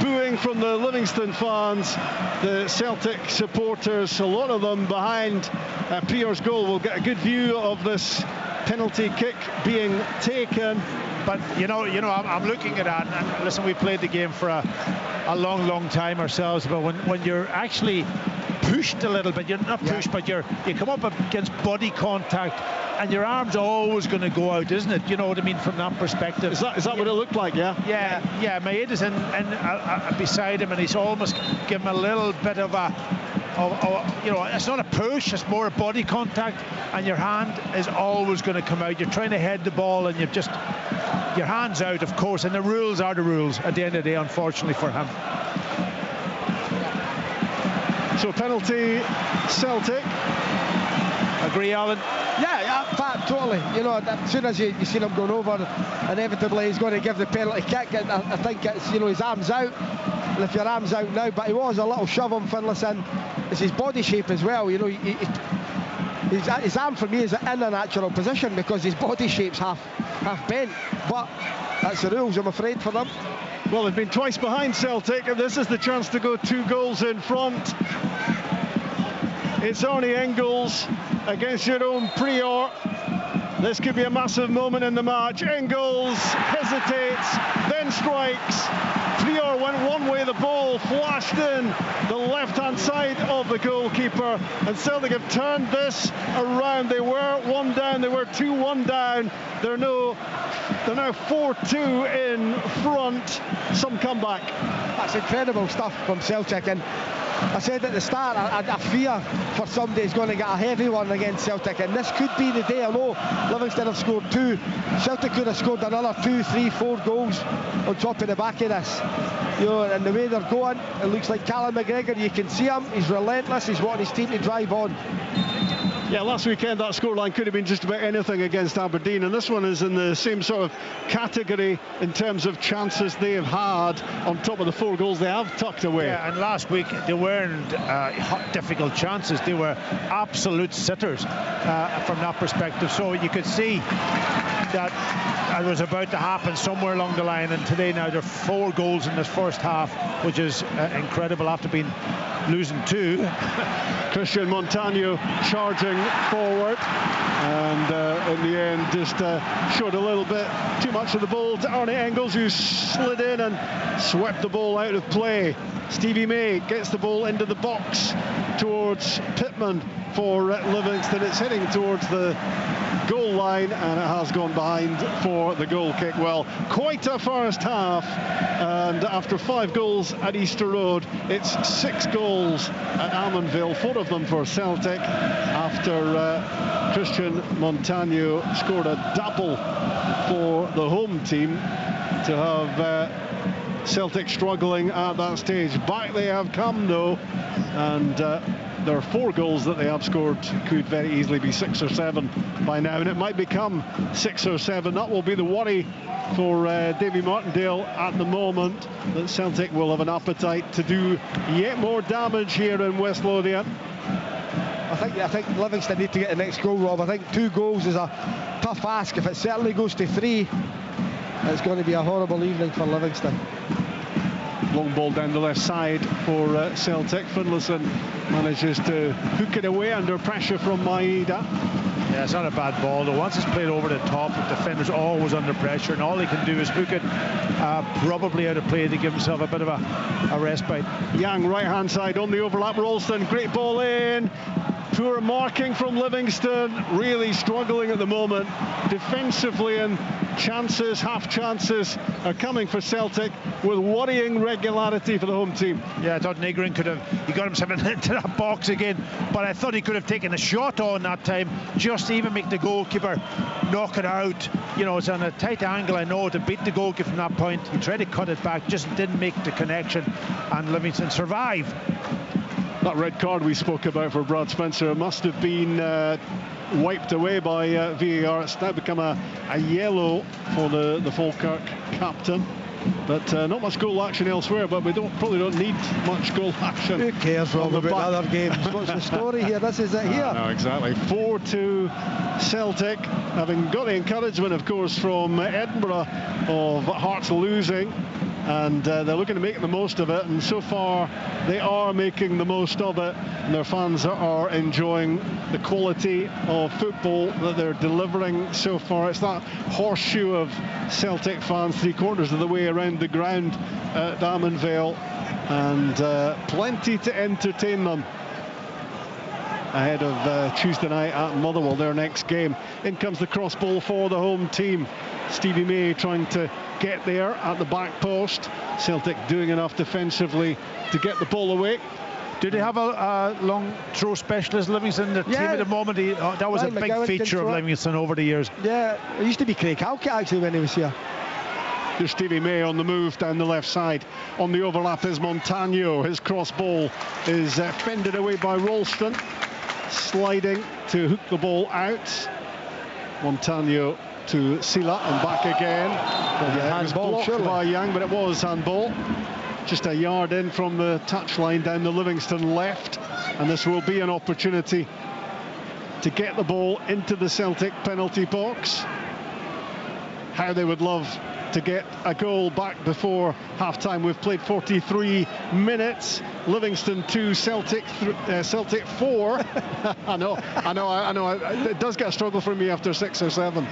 Booing from the Livingston fans, the Celtic supporters, a lot of them behind Pierre's goal. We'll get a good view of this penalty kick being taken. But I'm looking at that, and listen, we played the game for a long time ourselves, but when you're actually pushed a little bit, you're not pushed, but you come up against body contact, and your arm's always going to go out, isn't it? You know what I mean, from that perspective. Is that what it looked like? Yeah. Maid is in beside him, and he's almost given him a little bit of a. It's not a push, it's more a body contact, and your hand is always going to come out. You're trying to head the ball, and your hand's out, of course, and the rules are the rules at the end of the day, unfortunately for him. So penalty, Celtic. Agree, Alan? Yeah, totally. As soon as you see him going over, inevitably he's going to give the penalty kick. I think it's, his arm's out. And if your arm's out now, but he was a little shove on Finlayson. It's his body shape as well. His arm for me is in a natural position because his body shape's half bent. But that's the rules, I'm afraid, for them. Well, they've been twice behind Celtic, and this is the chance to go 2 goals in front. It's Arnie Engels against Jerome Prior. This could be a massive moment in the match. Engels hesitates, then strikes. Prior went one way, the ball flashed in the left-hand side of the goalkeeper, and Celtic have turned this around. They were 1 down, they were 2-1 down. They're now 4-2 in front. Some comeback. That's incredible stuff from Celtic, and I said at the start, I fear for somebody's going to get a heavy one against Celtic, and this could be the day. I know Livingston have scored 2. Celtic could have scored another 2, 3, 4 goals on top of the back of this. And the way they're going, it looks like Callum McGregor, you can see him, he's relentless, he's wanting his team to drive on. Yeah, last weekend that scoreline could have been just about anything against Aberdeen, and this one is in the same sort of category in terms of chances they have had on top of the 4 goals they have tucked away. Yeah, and last week they weren't difficult chances, they were absolute sitters from that perspective. So you could see that it was about to happen somewhere along the line, and today now there are 4 goals in this first half, which is incredible after being losing 2. Christian Montano charging forward, and in the end just showed a little bit too much of the ball to Arnie Engels, who slid in and swept the ball out of play. Stevie May gets the ball into the box towards Pittman for Livingston. It's heading towards the goal line, and it has gone behind for the goal kick. Well, quite a first half, and after 5 goals at Easter Road, it's 6 goals at Amon Vale, 4 of them for Celtic, after Christian Montano scored a double for the home team to have Celtic struggling at that stage. Back they have come though, and there are 4 goals that they have scored, could very easily be 6 or 7 by now, and it might become 6 or 7. That will be the worry for Davy Martindale at the moment, that Celtic will have an appetite to do yet more damage here in West Lothian. I think Livingston need to get the next goal, Rob. I think 2 goals is a tough ask. If it certainly goes to 3, it's going to be a horrible evening for Livingston. Long ball down the left side for Celtic. Finlayson manages to hook it away under pressure from Maeda. Yeah, it's not a bad ball though. Once it's played over the top, the defender's always under pressure, and all he can do is hook it probably out of play to give himself a bit of a respite. Yang right hand side on the overlap. Ralston, great ball in. Poor marking from Livingston, really struggling at the moment defensively, and chances, half chances are coming for Celtic with worrying regularity for the home team. Yeah, I thought Nygren he got himself into that box again, but I thought he could have taken a shot on that time just to even make the goalkeeper knock it out. You know, it's on a tight angle, I know, to beat the goalkeeper from that point. He tried to cut it back, just didn't make the connection, and Livingston survive. That red card we spoke about for Brad Spencer must have been wiped away by VAR. It's now become a yellow for the Falkirk captain. But not much goal action elsewhere, but we probably don't need much goal action. Who cares, Rob, about other games? What's the story here? This is it here. No, exactly. 4-2 Celtic, having got the encouragement, of course, from Edinburgh of Hearts losing. And they're looking to make the most of it, and so far they are making the most of it, and their fans are enjoying the quality of football that they're delivering so far. It's that horseshoe of Celtic fans 3/4 of the way around the ground at Amon Vale, and plenty to entertain them ahead of Tuesday night at Motherwell, their next game. In comes the cross ball for the home team. Stevie May trying to get there at the back post. Celtic doing enough defensively to get the ball away. Do they have a long throw specialist, Livingston? The team at the moment, that was a big feature of Livingston over the years. Yeah, it used to be Craig Halkett actually when he was here. There's Stevie May on the move down the left side. On the overlap is Montano. His cross ball is fended away by Ralston. Sliding to hook the ball out. Montano to Sila and back again. It was blocked by Yang, but it was handball. Just a yard in from the touchline down the Livingston left, and this will be an opportunity to get the ball into the Celtic penalty box. How they would love to get a goal back before half-time. We've played 43 minutes. Livingston 2, Celtic 4. I know. It does get a struggle for me after 6 or 7.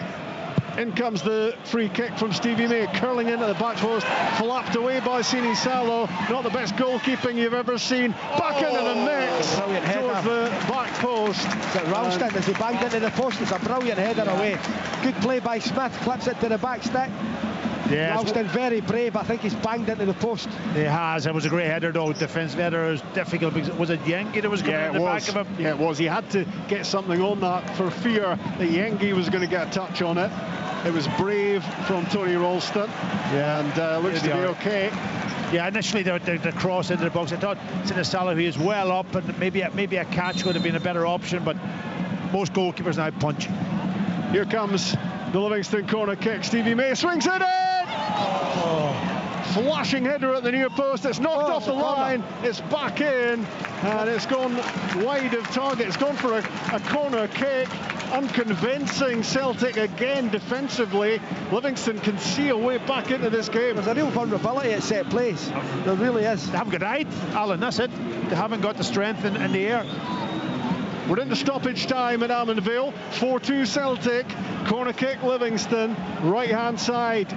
In comes the free kick from Stevie May, curling into the back post, flapped away by Sini Salo. Not the best goalkeeping you've ever seen. Back into the mix towards the back post. Ralston, as he banged into the post, it's a brilliant header away. Good play by Smith, clips it to the back stick. Yeah, Ralston very brave. I think he's banged into the post. He has. It was a great header though. Defensive header was difficult because was it Yengi that was coming in the back of him? Yeah, it was. He had to get something on that for fear that Yengi was going to get a touch on it. It was brave from Tony Ralston. Yeah, and looks to be okay. Yeah, initially the cross into the box, I thought Sinisalo, he is well up, and maybe a catch would have been a better option, but most goalkeepers now punch. Here comes the Livingston corner kick. Stevie May swings it in! Flashing header at the near post. It's knocked off the line. It's back in, and it's gone wide of target. It's gone for a corner kick. Unconvincing Celtic again defensively. Livingston can see a way back into this game. There's a real vulnerability at set plays. There really is. They haven't got height, Alan, that's it. They haven't got the strength in the air. We're into stoppage time at Amon Vale. 4-2 Celtic. Corner kick Livingston. Right hand side.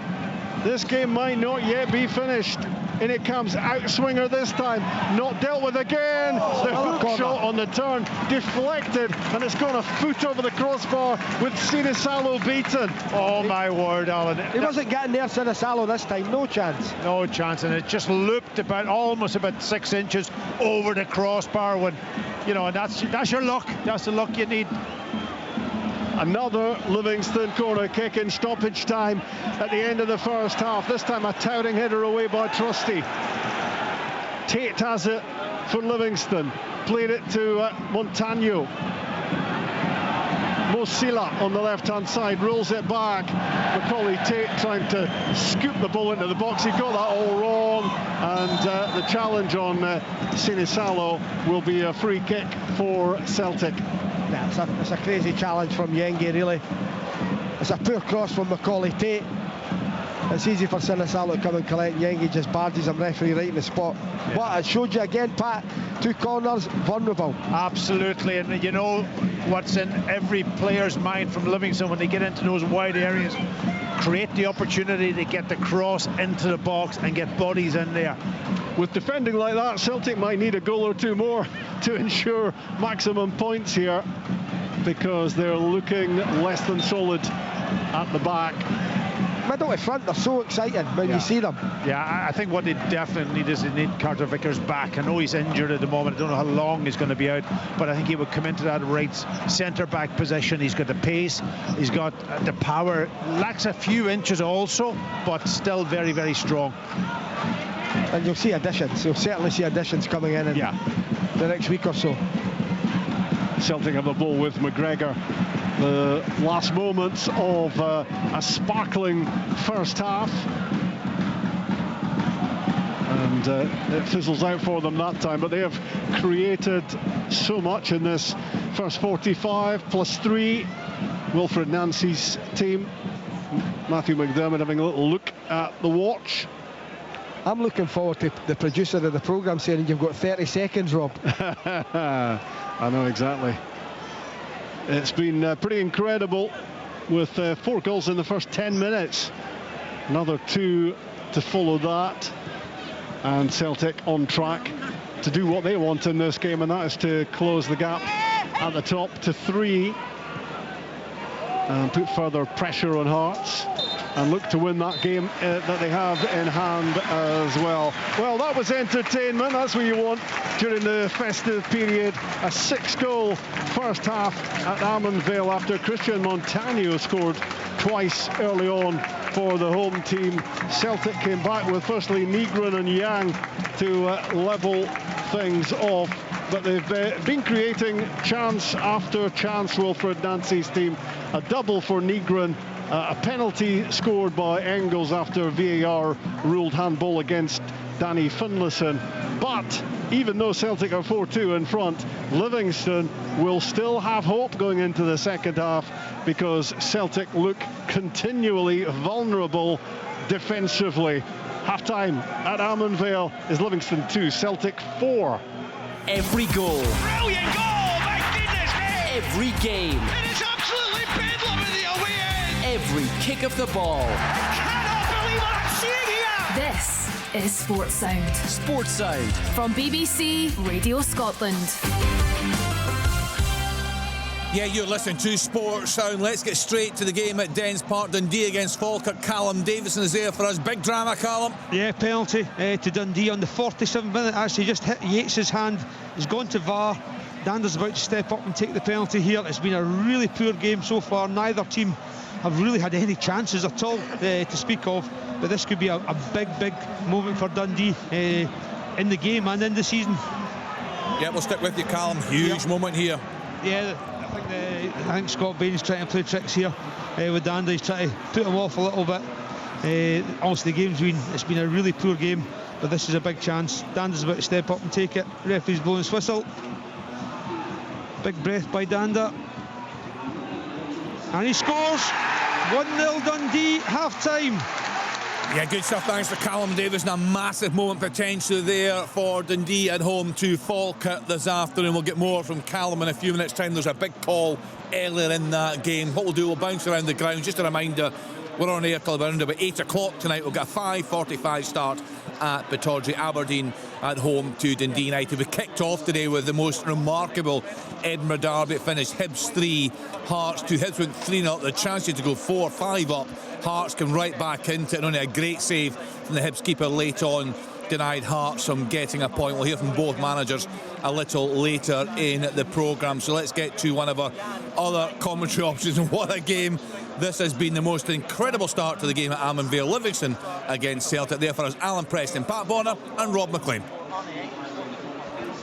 This game might not yet be finished. In it comes, outswinger this time, not dealt with again. The hook shot on the turn, deflected, and it's gone a foot over the crossbar with Sinisalo beaten. Oh my word, Alan. He wasn't getting there, Sinisalo, this time, no chance. No chance, and it just looped almost about 6 inches over the crossbar when, you know, and that's your luck. That's the luck you need. Another Livingston corner kick in stoppage time at the end of the first half. This time a towering header away by Trusty. Tate has it for Livingston. Played it to Montano. Mosila on the left-hand side rolls it back. Macaulay Tate trying to scoop the ball into the box. He got that all wrong, and the challenge on Sinisalo will be a free kick for Celtic. Yeah, it's a crazy challenge from Yengi, really. It's a poor cross from Macaulay Tate. It's easy for Sinisalo to come and collect. Yengi just barges him, referee right in the spot. Yeah. But it showed you again, Pat, 2 corners, vulnerable. Absolutely, and you know what's in every player's mind from Livingston when they get into those wide areas. Create the opportunity to get the cross into the box and get bodies in there. With defending like that, Celtic might need a goal or 2 more to ensure maximum points here, because they're looking less than solid at the back. Middle to front, they're so exciting when you see them. Yeah, I think what they definitely need is they need Carter Vickers back. I know he's injured at the moment. I don't know how long he's going to be out, but I think he would come into that right centre-back position. He's got the pace, he's got the power, lacks a few inches also, but still very, very strong. And you'll see additions. You'll certainly see additions coming in the next week or so. Celtic have the ball with McGregor. The last moments of a sparkling first half. And it fizzles out for them that time, but they have created so much in this first 45 plus 3. Wilfred Nancy's team. Matthew McDermott having a little look at the watch. I'm looking forward to the producer of the programme saying you've got 30 seconds, Rob. I know exactly. It's been pretty incredible with 4 goals in the first 10 minutes. Another 2 to follow that. And Celtic on track to do what they want in this game, and that is to close the gap at the top to 3 and put further pressure on Hearts and look to win that game that they have in hand as well. Well, that was entertainment. That's what you want during the festive period. A 6-goal first half at Armanvale after Christian Montano scored twice early on for the home team. Celtic came back with firstly Nygren and Yang to level things off, but they've been creating chance after chance. Wilfred Nancy's team, a double for Nygren, a penalty scored by Engels after VAR ruled handball against Danny Finlayson. But even though Celtic are 4-2 in front, Livingston will still have hope going into the second half, because Celtic look continually vulnerable defensively. Half-time at Armanvale is Livingston 2, Celtic 4. Every goal. Brilliant goal, my goodness me! Every game. It is absolutely bedlam in the away end! Every kick of the ball. I cannot believe what I'm seeing here! This is Sports Sound Sports Sound. from BBC Radio Scotland. Yeah, you're listening to Sports Sound. Let's get straight to the game at Dens Park. Dundee against Falkirk. Callum Davison is there for us. Big drama, Callum. Yeah, penalty to Dundee on the 47th minute. Actually just hit Yates' hand. He's gone to VAR. Dander's about to step up and take the penalty here. It's been a really poor game so far. Neither team have really had any chances at all to speak of. But this could be a big moment for Dundee in the game and in the season. Yeah, we'll stick with you, Callum. Huge moment here. Yeah, I think Scott Bain's trying to play tricks here with Dander. He's trying to put him off a little bit. Honestly, it's been a really poor game, but this is a big chance. Dander's about to step up and take it. Referee's blowing his whistle. Big breath by Dander. And he scores! 1-0 Dundee, half-time. Yeah, good stuff. Thanks to Callum Davison. A massive moment potentially there for Dundee at home to Falkirk this afternoon. We'll get more from Callum in a few minutes' time. There's a big call earlier in that game. What we'll do, we'll bounce around the ground. Just a reminder, we're on air till around about 8 o'clock tonight. We'll get a 5:45 start at Pittodrie. Aberdeen at home to Dundee United. We kicked off today with the most remarkable Edinburgh derby. It finished Hibs 3, Hearts 2. Hibs went 3-0. The chance to go 4-5 up. Hearts come right back into it, and only a great save from the Hibs keeper late on denied Hearts from getting a point. We'll hear from both managers a little later in the programme. So let's get to one of our other commentary options. What a game this has been. The most incredible start to the game at Armanvale. Livingston against Celtic. There for us, Alan Preston, Pat Bonner and Rob McLean.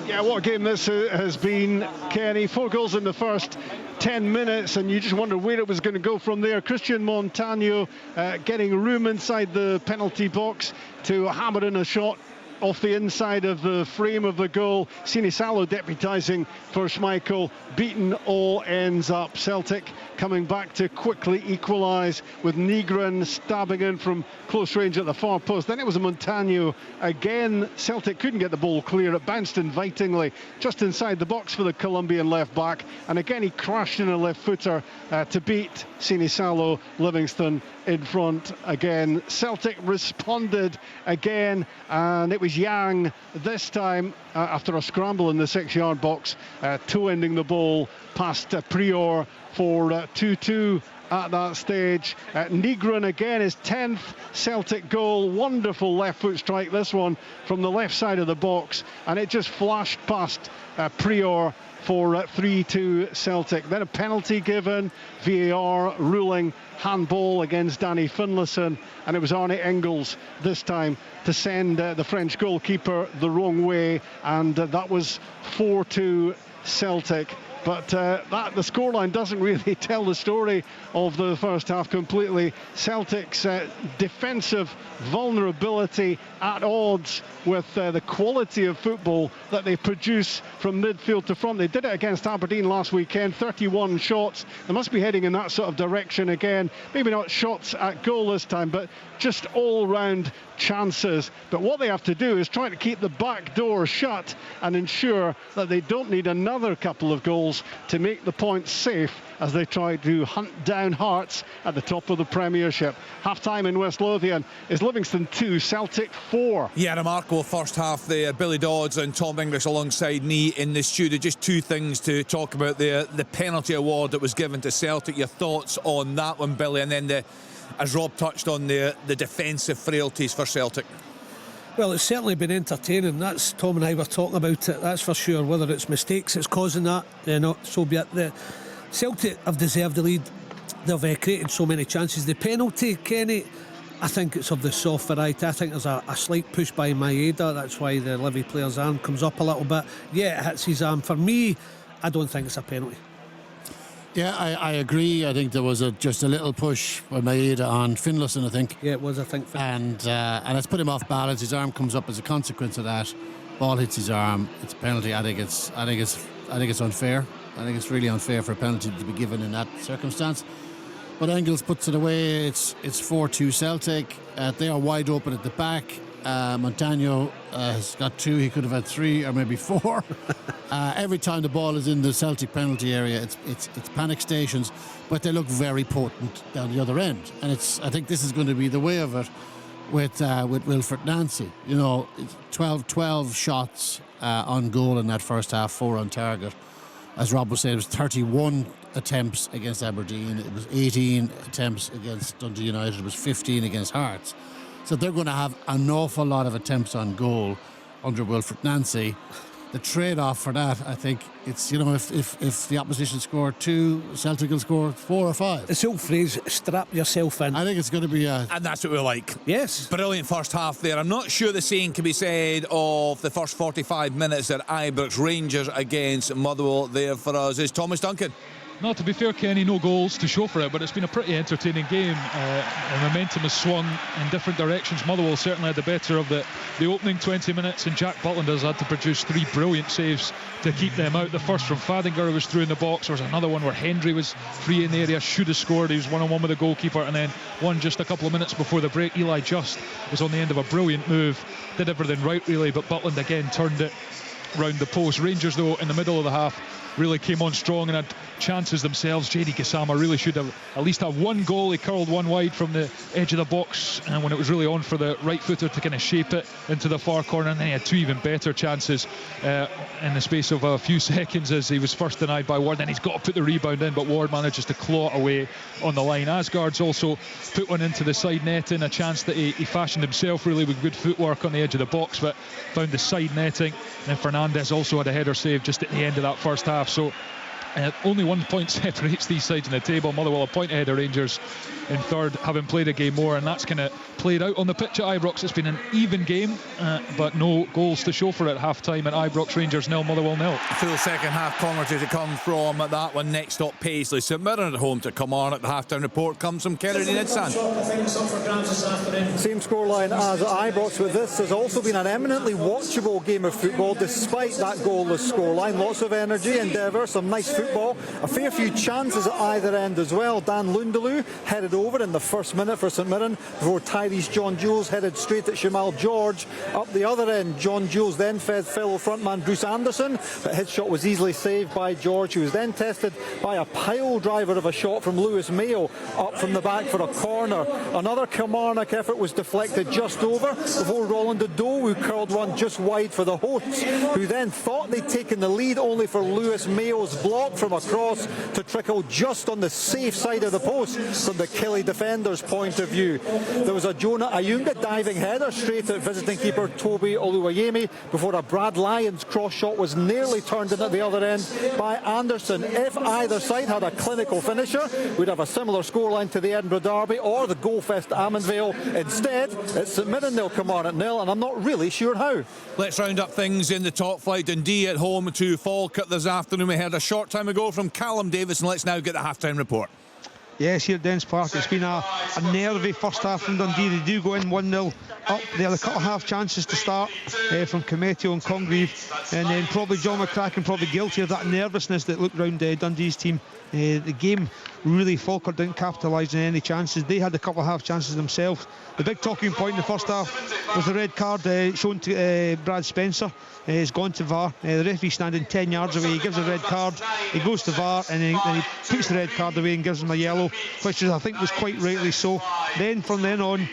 Yeah, what a game this has been, Kenny. 4 goals in the first 10 minutes, and you just wonder where it was going to go from there. Christian Montano getting room inside the penalty box to hammer in a shot off the inside of the frame of the goal. Sinisalo deputising for Schmeichel. Beaten all ends up. Celtic coming back to quickly equalise with Nygren stabbing in from close range at the far post. Then it was a Montano again. Celtic couldn't get the ball clear. It bounced invitingly just inside the box for the Colombian left back, and again he crashed in a left footer to beat Sinisalo. Livingston in front again. Celtic responded again, and it was Yang this time after a scramble in the 6-yard box, toe-ending the ball past Prior for 2-2 at that stage. Nygren again, his 10th Celtic goal. Wonderful left foot strike, this one from the left side of the box, and it just flashed past Prior for 3-2 Celtic. Then a penalty given, VAR ruling handball against Danny Finlayson, and it was Arne Engels this time to send the French goalkeeper the wrong way, and that was 4-2 Celtic. But the scoreline doesn't really tell the story of the first half completely. Celtic's defensive vulnerability at odds with the quality of football that they produce from midfield to front. They did it against Aberdeen last weekend, 31 shots. They must be heading in that sort of direction again. Maybe not shots at goal this time, but just all-round chances. But what they have to do is try to keep the back door shut and ensure that they don't need another couple of goals to make the points safe as they try to hunt down Hearts at the top of the Premiership. Half-time in West Lothian is Livingston 2, Celtic 4. Yeah, remarkable first half there. Billy Dodds and Tom English alongside me in the studio. Just two things to talk about there. The penalty award that was given to Celtic. Your thoughts on that one, Billy? And then, as Rob touched on there, the defensive frailties for Celtic. Well, it's certainly been entertaining. That's Tom and I were talking about it, that's for sure. Whether it's mistakes that's causing that, so be it. The Celtic have deserved the lead. They've created so many chances. The penalty, Kenny, I think it's of the soft variety. I think there's a slight push by Maeda. That's why the Livy player's arm comes up a little bit. Yeah, it hits his arm. For me, I don't think it's a penalty. Yeah, I agree. I think there was just a little push by Maeda on Finlayson, I think. Yeah, it was, I think. And it's put him off balance. His arm comes up as a consequence of that. Ball hits his arm. It's a penalty. I think it's unfair. I think it's really unfair for a penalty to be given in that circumstance. But Engels puts it away. It's 4-2 Celtic. They are wide open at the back. Montano has got 2. He could have had 3 or maybe 4. Every time the ball is in the Celtic penalty area, it's panic stations, but they look very potent down the other end. And I think this is going to be the way of it with Wilfred Nancy. 12 shots on goal in that first half, 4 on target. As Rob was saying, it was 31 attempts against Aberdeen. It was 18 attempts against Dundee United. It was 15 against Hearts. So they're going to have an awful lot of attempts on goal under Wilfred Nancy. The trade-off for that, I think, it's, if the opposition score 2, Celtic will score 4 or 5. It's the old phrase, strap yourself in. I think it's going to be And that's what we like. Yes. Brilliant first half there. I'm not sure the same can be said of the first 45 minutes at Ibrox. Rangers against Motherwell there for us is Thomas Duncan. No, to be fair, Kenny, no goals to show for it, but it's been a pretty entertaining game. The momentum has swung in different directions. Motherwell certainly had the better of the opening 20 minutes, and Jack Butland has had to produce 3 brilliant saves to keep them out. The first from Fadinger was through in the box. There was another one where Hendry was free in the area, should have scored. He was one-on-one with the goalkeeper, and then one just a couple of minutes before the break. Eli Just was on the end of a brilliant move, did everything right really, but Butland again turned it round the post. Rangers, though, in the middle of the half really came on strong and had chances themselves. JD Gassama really should have at least had one goal. He curled one wide from the edge of the box, and when it was really on for the right footer to kind of shape it into the far corner, and then he had 2 even better chances in the space of a few seconds as he was first denied by Ward. Then he's got to put the rebound in, but Ward manages to claw it away on the line. Asgard's also put one into the side netting, a chance that he fashioned himself really with good footwork on the edge of the box, but found the side netting. And then Fernandez also had a header save just at the end of that first half. So Only 1 point separates these sides in the table. Motherwell a point ahead of Rangers in third, having played a game more, and that's kind of played out on the pitch at Ibrox. It's been an even game, but no goals to show for it at half-time at Ibrox. Rangers 0, Motherwell 0. Full second half commentary to come from that one. Next up, Paisley. St Mirren at home to come on at the half-time report comes from Kennedy Nidsan. Same scoreline as at Ibrox, but this has also been an eminently watchable game of football despite that goalless scoreline. Lots of energy, endeavour, some nice football, a fair few chances at either end as well. Dan Lundaloo headed over in the first minute for St Mirren before Tyrese John Jules headed straight at Shamal George. Up the other end, John Jules then fed fellow frontman Bruce Anderson, but his shot was easily saved by George, who was then tested by a pile driver of a shot from Lewis Mayo up from the back for a corner. Another Kilmarnock effort was deflected just over before Roland Doe, who curled one just wide for the hosts, who then thought they'd taken the lead, only for Lewis Mayo's block from a cross to trickle just on the safe side of the post from the Killie defender's point of view. There was a Jonah Ayunga diving header straight at visiting keeper Toby Oluwayemi before a Brad Lyons cross shot was nearly turned in at the other end by Anderson. If either side had a clinical finisher, we'd have a similar scoreline to the Edinburgh Derby or the Goalfest Ammanvale. Instead, it's St Mirren nil, Kilmarnock nil, and I'm not really sure how. Let's round up things in the top flight. Dundee at home to Falkirk this afternoon. We heard a short time ago from Callum Davis, and let's now get the half-time report. Yes, here at Dens Park, it's been a nervy first half from Dundee. They do go in 1-0 up. They had a couple of half chances to start from Cometio and Congreve, and then probably John McCracken probably guilty of that nervousness that looked round Dundee's team. The game really, Falkirk didn't capitalise on any chances. They had a couple of half chances themselves. The big talking point in the first half was the red card shown to Brad Spencer. It's gone to VAR. The referee standing 10 yards away. He gives a red card. He goes to VAR and then he puts the red card away and gives him a yellow, which I think was quite rightly so. Then from then on,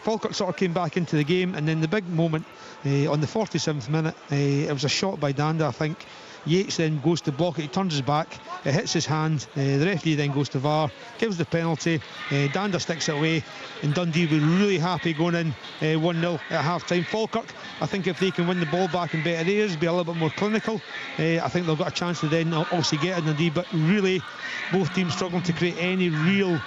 Falkirk sort of came back into the game, and then the big moment on the 47th minute, it was a shot by Danda, I think. Yates then goes to block it, he turns his back, it hits his hand, the referee then goes to VAR, gives the penalty, Danda sticks it away, and Dundee were really happy going in 1-0 at half time. Falkirk, I think if they can win the ball back in better areas, be a little bit more clinical, I think they've got a chance to then obviously get in Dundee, but really both teams struggling to create any real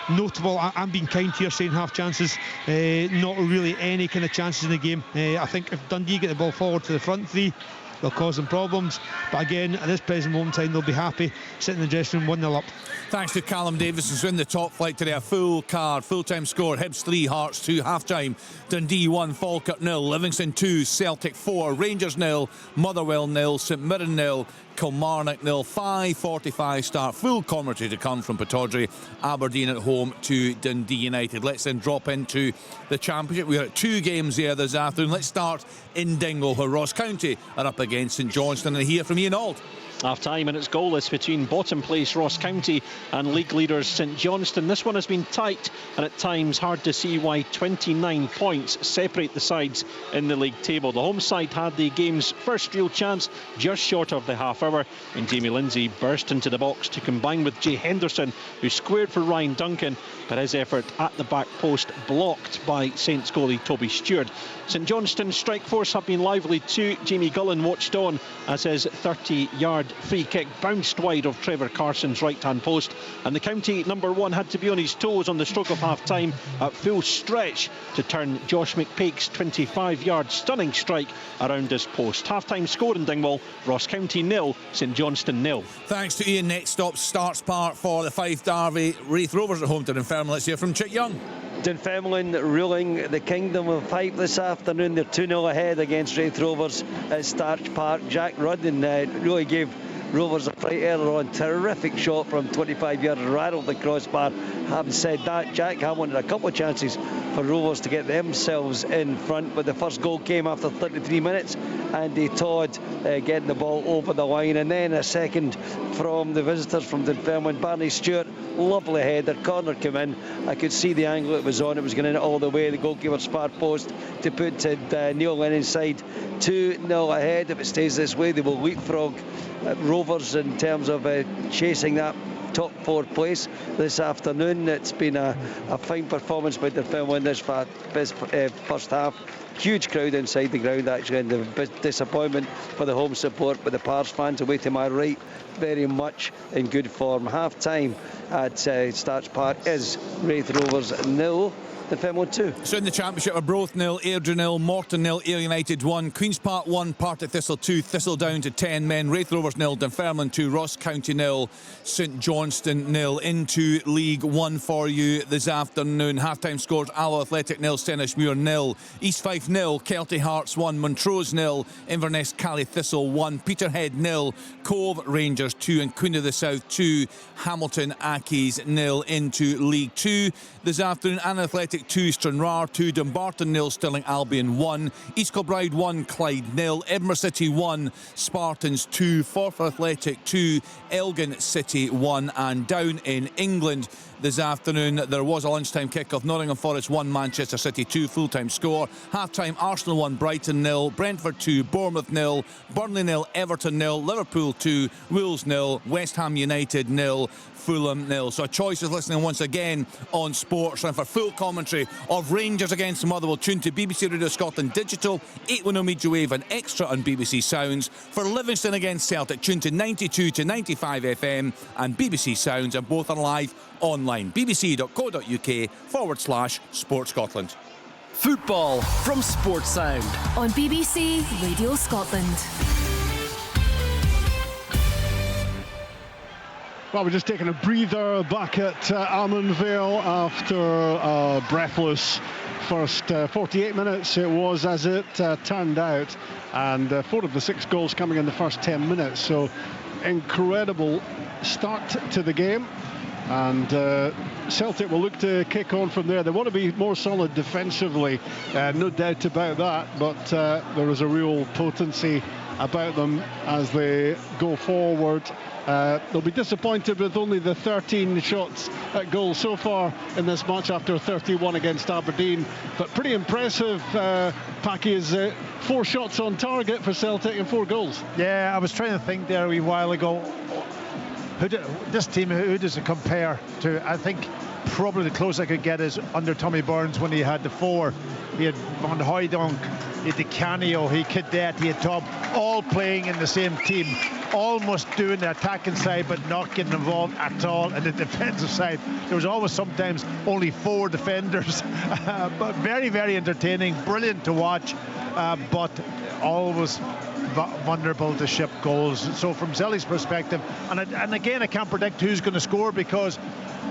notable, I'm being kind here saying half chances, not really any kind of chances in the game. I think if Dundee get the ball forward to the front three, they'll cause them problems, but again at this present moment in time they'll be happy sitting in the dressing room 1-0 up. Thanks to Callum Davis, who's in the top flight today. A full card, full-time score: Hibs 3, Hearts 2, half-time Dundee 1, Falkirk 0, Livingston 2, Celtic 4, Rangers 0, Motherwell 0, St Mirren 0, Kilmarnock 0. 5:45 start. Full commentary to come from Pittodrie. Aberdeen at home to Dundee United. Let's then drop into the Championship. We're at 2 games here this afternoon. Let's start in Dingwall, where Ross County are up against St Johnstone, and hear from Ian Auld. Half time and it's goalless between bottom place Ross County and league leaders St Johnstone. This one has been tight and at times hard to see why 29 points separate the sides in the league table. The home side had the game's first real chance just short of the half hour when Jamie Lindsay burst into the box to combine with Jay Henderson, who squared for Ryan Duncan, but his effort at the back post blocked by Saints goalie Toby Stewart. St Johnstone's strike force have been lively too. Jamie Gullen watched on as his 30-yard free kick bounced wide of Trevor Carson's right-hand post, and the county number 1 had to be on his toes on the stroke of half-time at full stretch to turn Josh McPake's 25-yard stunning strike around his post. Half-time score in Dingwall: Ross County 0, St Johnstone 0. Thanks to Ian. Next stop, Starts Park for the Fife Derby. Wraith Rovers at home to Dunfermline. Let's hear from Chick Young. Dunfermline ruling the Kingdom of Fife this afternoon. They're 2-0 ahead against Wraith Rovers at Starch Park. Jack Rudden really gave Rovers a fright earlier on. Terrific shot from 25 yards, rattled the crossbar. Having said that, Jack Hamilton had a couple of chances for Rovers to get themselves in front, but the first goal came after 33 minutes. Andy Todd getting the ball over the line, and then a second from the visitors from Dunfermline. Barney Stewart, lovely header, corner came in. I could see the angle it was on. It was going in all the way. The goalkeeper's far post to put Neil Lennon inside. 2-0 ahead. If it stays this way, they will leapfrog Rovers in terms of chasing that top 4 place this afternoon. It's been a fine performance by Dunfermline in this first half. Huge crowd inside the ground actually, and the disappointment for the home support, but the Pars fans away to my right very much in good form. Half time at Starch Park is Wraith Rovers 0, Dunfermline 2. So in the Championship, Arbroath 0, Airdrie 0, Morton 0, Ayr United 1, Queen's Park 1, Partick Thistle 2, Thistle down to 10 men, Wraith Rovers 0, Dunfermline 2, Ross County 0, St Johnstone 0. Into League 1 for you this afternoon. Half-time scores: Alloa Athletic 0, Stenishmuir 0, East Fife 0, Kelty Hearts 1, Montrose 0, Inverness Cally Thistle 1, Peterhead 0, Cove Rangers 2, and Queen of the South 2, Hamilton Accies 0. Into League 2 this afternoon: Annan Athletic 2, Stranraer 2, Dumbarton 0, Stirling Albion 1, East Kilbride 1, Clyde 0, Edinburgh City 1, Spartans 2, Forfar Athletic 2, Elgin City 1. And down in England this afternoon, there was a lunchtime kick-off: Nottingham Forest 1, Manchester City 2, full-time score. Half-time: Arsenal 1, Brighton 0, Brentford 2, Bournemouth 0, Burnley 0, Everton 0, Liverpool 2, Wolves 0, West Ham United 0, Fulham 0. So a choice is listening once again on Sports. And for full commentary of Rangers against Motherwell, tune to BBC Radio Scotland Digital, 810 media wave and extra on BBC Sounds. For Livingston against Celtic, tune to 92 to 95 FM and BBC Sounds, and both are live online. bbc.co.uk/Sport Scotland. Football from Sports Sound on BBC Radio Scotland. Well, we're just taking a breather back at Almond Vale after a breathless first 48 minutes. It was, as it turned out, and 4 of the 6 goals coming in the first 10 minutes. So incredible start to the game, and Celtic will look to kick on from there. They want to be more solid defensively, no doubt about that, but there is a real potency about them as they go forward. They'll be disappointed with only the 13 shots at goal so far in this match after 31 against Aberdeen, but pretty impressive. Packy is 4 shots on target for Celtic and 4 goals. Yeah, I was trying to think there a wee while ago, this team, who does it compare to? I think probably the closest I could get is under Tommy Burns when he had the 4. He had Van Hooijdonk, he had Di Canio, he had Cadet, he had Tom, all playing in the same team, almost doing the attacking side but not getting involved at all in the defensive side. There was always sometimes only 4 defenders, but very, very entertaining, brilliant to watch, but always vulnerable to ship goals. So from Celtic's perspective, and again, I can't predict who's going to score, because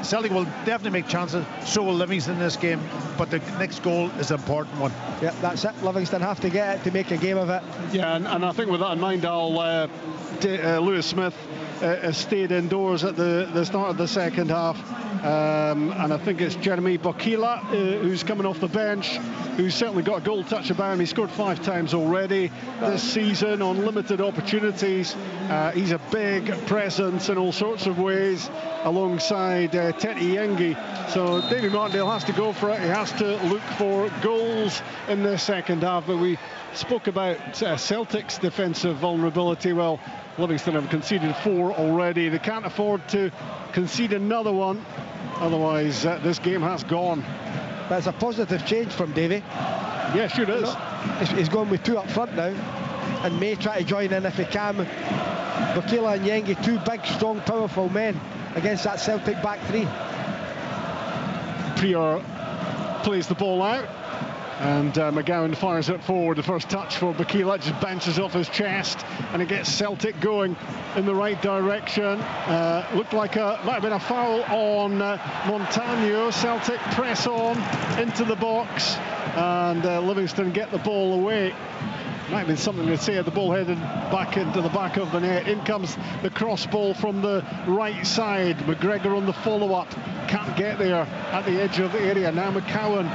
Celtic will definitely make chances, so will Livingston in this game, but the next goal is an important one. Yeah, that's it. Livingston have to get it to make a game of it. Yeah, and I think with that in mind, Lewis Smith stayed indoors at the start of the second half, and I think it's Jeremy Bokila who's coming off the bench, who's certainly got a goal touch about him. He scored 5 times already this season on limited opportunities. He's a big presence in all sorts of ways alongside Teti Yengi. So Davy Martindale has to go for it. He has to look for goals in the second half. But we spoke about Celtic's defensive vulnerability. Well, Livingston have conceded 4 already. They can't afford to concede another one, otherwise this game has gone. But it's a positive change from Davy. Yeah, sure it is. He's going with 2 up front now, and may try to join in if he can. Bokila and Yengi, 2 big, strong, powerful men against that Celtic back 3. Prior plays the ball out, and McGowan fires it forward. The first touch for Bokila just bounces off his chest, and it gets Celtic going in the right direction. Looked like might have been a foul on Montano. Celtic press on into the box, and Livingston get the ball away. Might have been something to say. The ball headed back into the back of the net. In comes the cross ball from the right side. McGregor on the follow-up, can't get there at the edge of the area. Now McCowan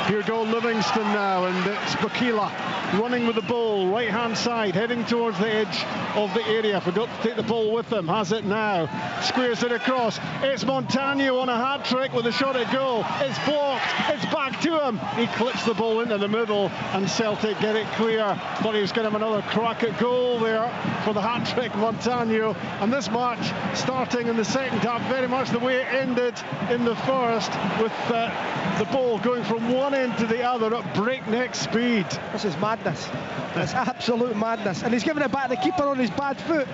Here go Livingston now, and it's Bhoys running with the ball, right hand side, heading towards the edge of the area. Forgot to take the ball with him, has it now, squares it across. It's Montano on a hat-trick with a shot at goal. It's blocked, it's back to him. He clips the ball into the middle, and Celtic get it clear. Thought he was going to have another crack at goal there for the hat-trick, Montano. And this match starting in the second half, very much the way it ended in the first, with the ball going from one end to the other at breakneck speed. This is madness. It's absolute madness. And he's giving it back to the keeper on his bad foot.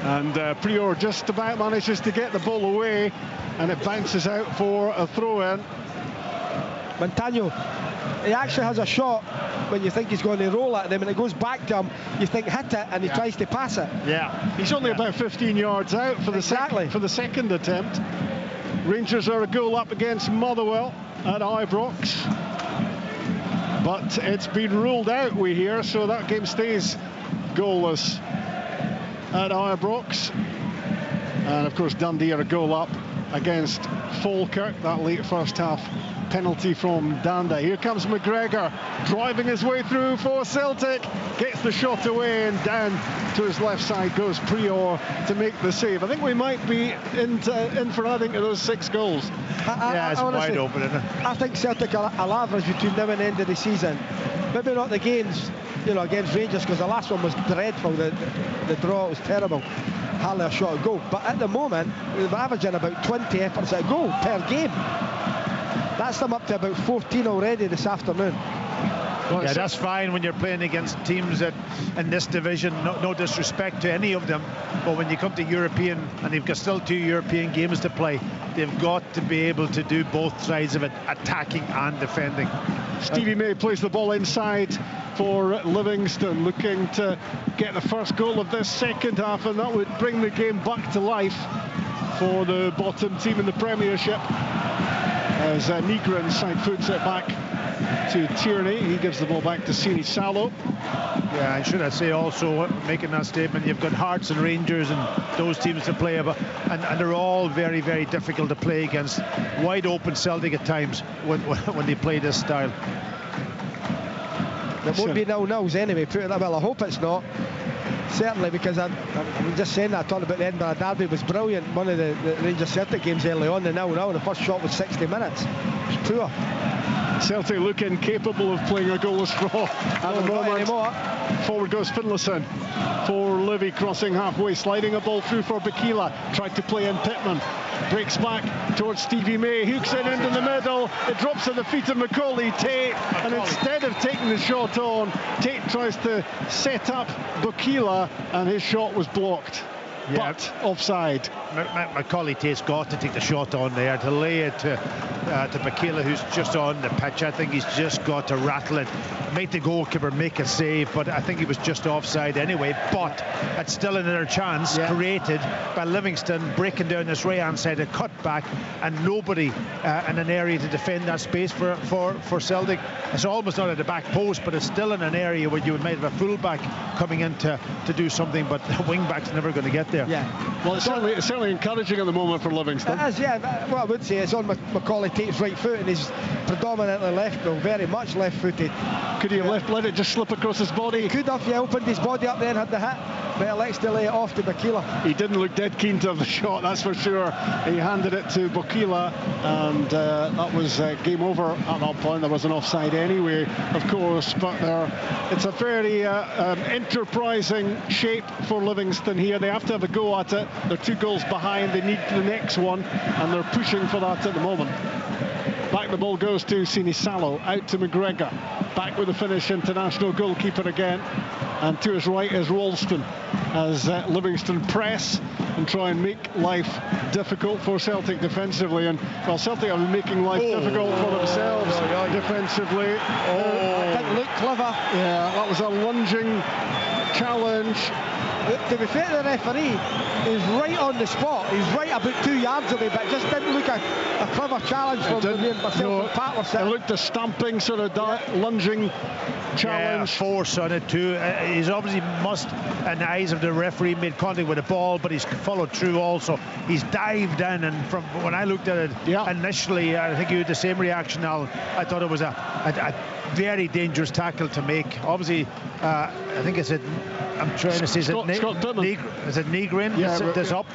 And Prior just about manages to get the ball away, and it bounces out for a throw-in. Montano, he actually has a shot when you think he's going to roll at them, and it goes back to him. You think hit it, and he tries to pass it. Yeah, he's only about 15 yards out for the second attempt. Rangers are a goal up against Motherwell at Ibrox, but it's been ruled out, we hear, so that game stays goalless at Ibrox. And of course Dundee are a goal up against Falkirk, that late first half penalty from Danda. Here comes McGregor driving his way through for Celtic, gets the shot away, and down to his left side goes Prior to make the save. I think we might be in for adding to those 6 goals. It's honestly wide open, isn't it? I think Celtic will average between now and the end of the season. Maybe not the games, against Rangers, because the last one was dreadful. The draw was terrible. Hardly a shot at goal. But at the moment, we're averaging about 20 efforts at goal per game. That's them up to about 14 already this afternoon. Yeah, that's fine when you're playing against teams that in this division, no disrespect to any of them, but when you come to European, and they've got still 2 European games to play, they've got to be able to do both sides of it, attacking and defending. Stevie May plays the ball inside for Livingston, looking to get the first goal of this second half, and that would bring the game back to life for the bottom team in the Premiership, as Nygren side foots it back to Tierney. He gives the ball back to Sini Salo. Yeah, and should I say also, making that statement, you've got Hearts and Rangers and those teams to play about, and they're all very, very difficult to play against. Wide open Celtic at times when they play this style. There won't be nil-nils anyway, put it that well. I hope it's not. Certainly, because I'm just saying that, I talked about the Edinburgh Derby was brilliant. One of the Rangers Celtic games early on, the 0-0, the first shot was 60 minutes. It was poor. Celtic look incapable of playing a goalless draw at the moment. Forward goes Finlayson for Livy, crossing halfway, sliding a ball through for Bhoys. Tried to play in Pittman. Breaks back towards Stevie May, hooks it into the middle. It drops at the feet of Macaulay Tate, and instead of taking the shot on, Tate tries to set up Bhoys, and his shot was blocked. Yeah. But offside. Macaulay Tate's got to take the shot on there, to lay it to Bhoys, who's just on the pitch. I think he's just got to rattle it, make the goalkeeper make a save, but I think he was just offside anyway. But it's still another chance created by Livingston, breaking down this right hand side, a cut back, and nobody in an area to defend that space for Celtic. It's almost not at the back post, but it's still in an area where you would might have a full-back coming in to do something, but the wing-back's never going to get there. Yeah. Well, it's certainly encouraging at the moment for Livingston. It is, yeah. What I would say is on Macaulay Tate's right foot, and he's predominantly left, well, very much left-footed. Could he have let it just slip across his body? He could have, opened his body up there and had the hit, but elects to lay it off to Bhoys. He didn't look dead keen to have the shot, that's for sure. He handed it to Bhoys, and that was game over at that point. There was an offside anyway, of course, but it's a very enterprising shape for Livingston here. They have to have a go at it. They're 2 goals behind. They need the next one, and they're pushing for that at the moment. Back the ball goes to Sini Salo, out to McGregor. Back with the Finnish international goalkeeper again. And to his right is Ralston, as Livingston press and try and make life difficult for Celtic defensively. And well, Celtic are making life difficult for themselves defensively. That didn't look clever. Yeah, that was a lunging challenge. To be fair to the referee, he's right on the spot. He's right about 2 yards away, but it just didn't look a clever challenge from the Celtic Park. It looked a stamping, sort of lunging challenge. Yeah, force on it too. He's obviously in the eyes of the referee, made contact with the ball, but he's followed through also. He's dived in, and from when I looked at it initially, I think you had the same reaction, Al. I thought it was a very dangerous tackle to make. Obviously, I think it's I'm trying to say, is it Nygren that's up,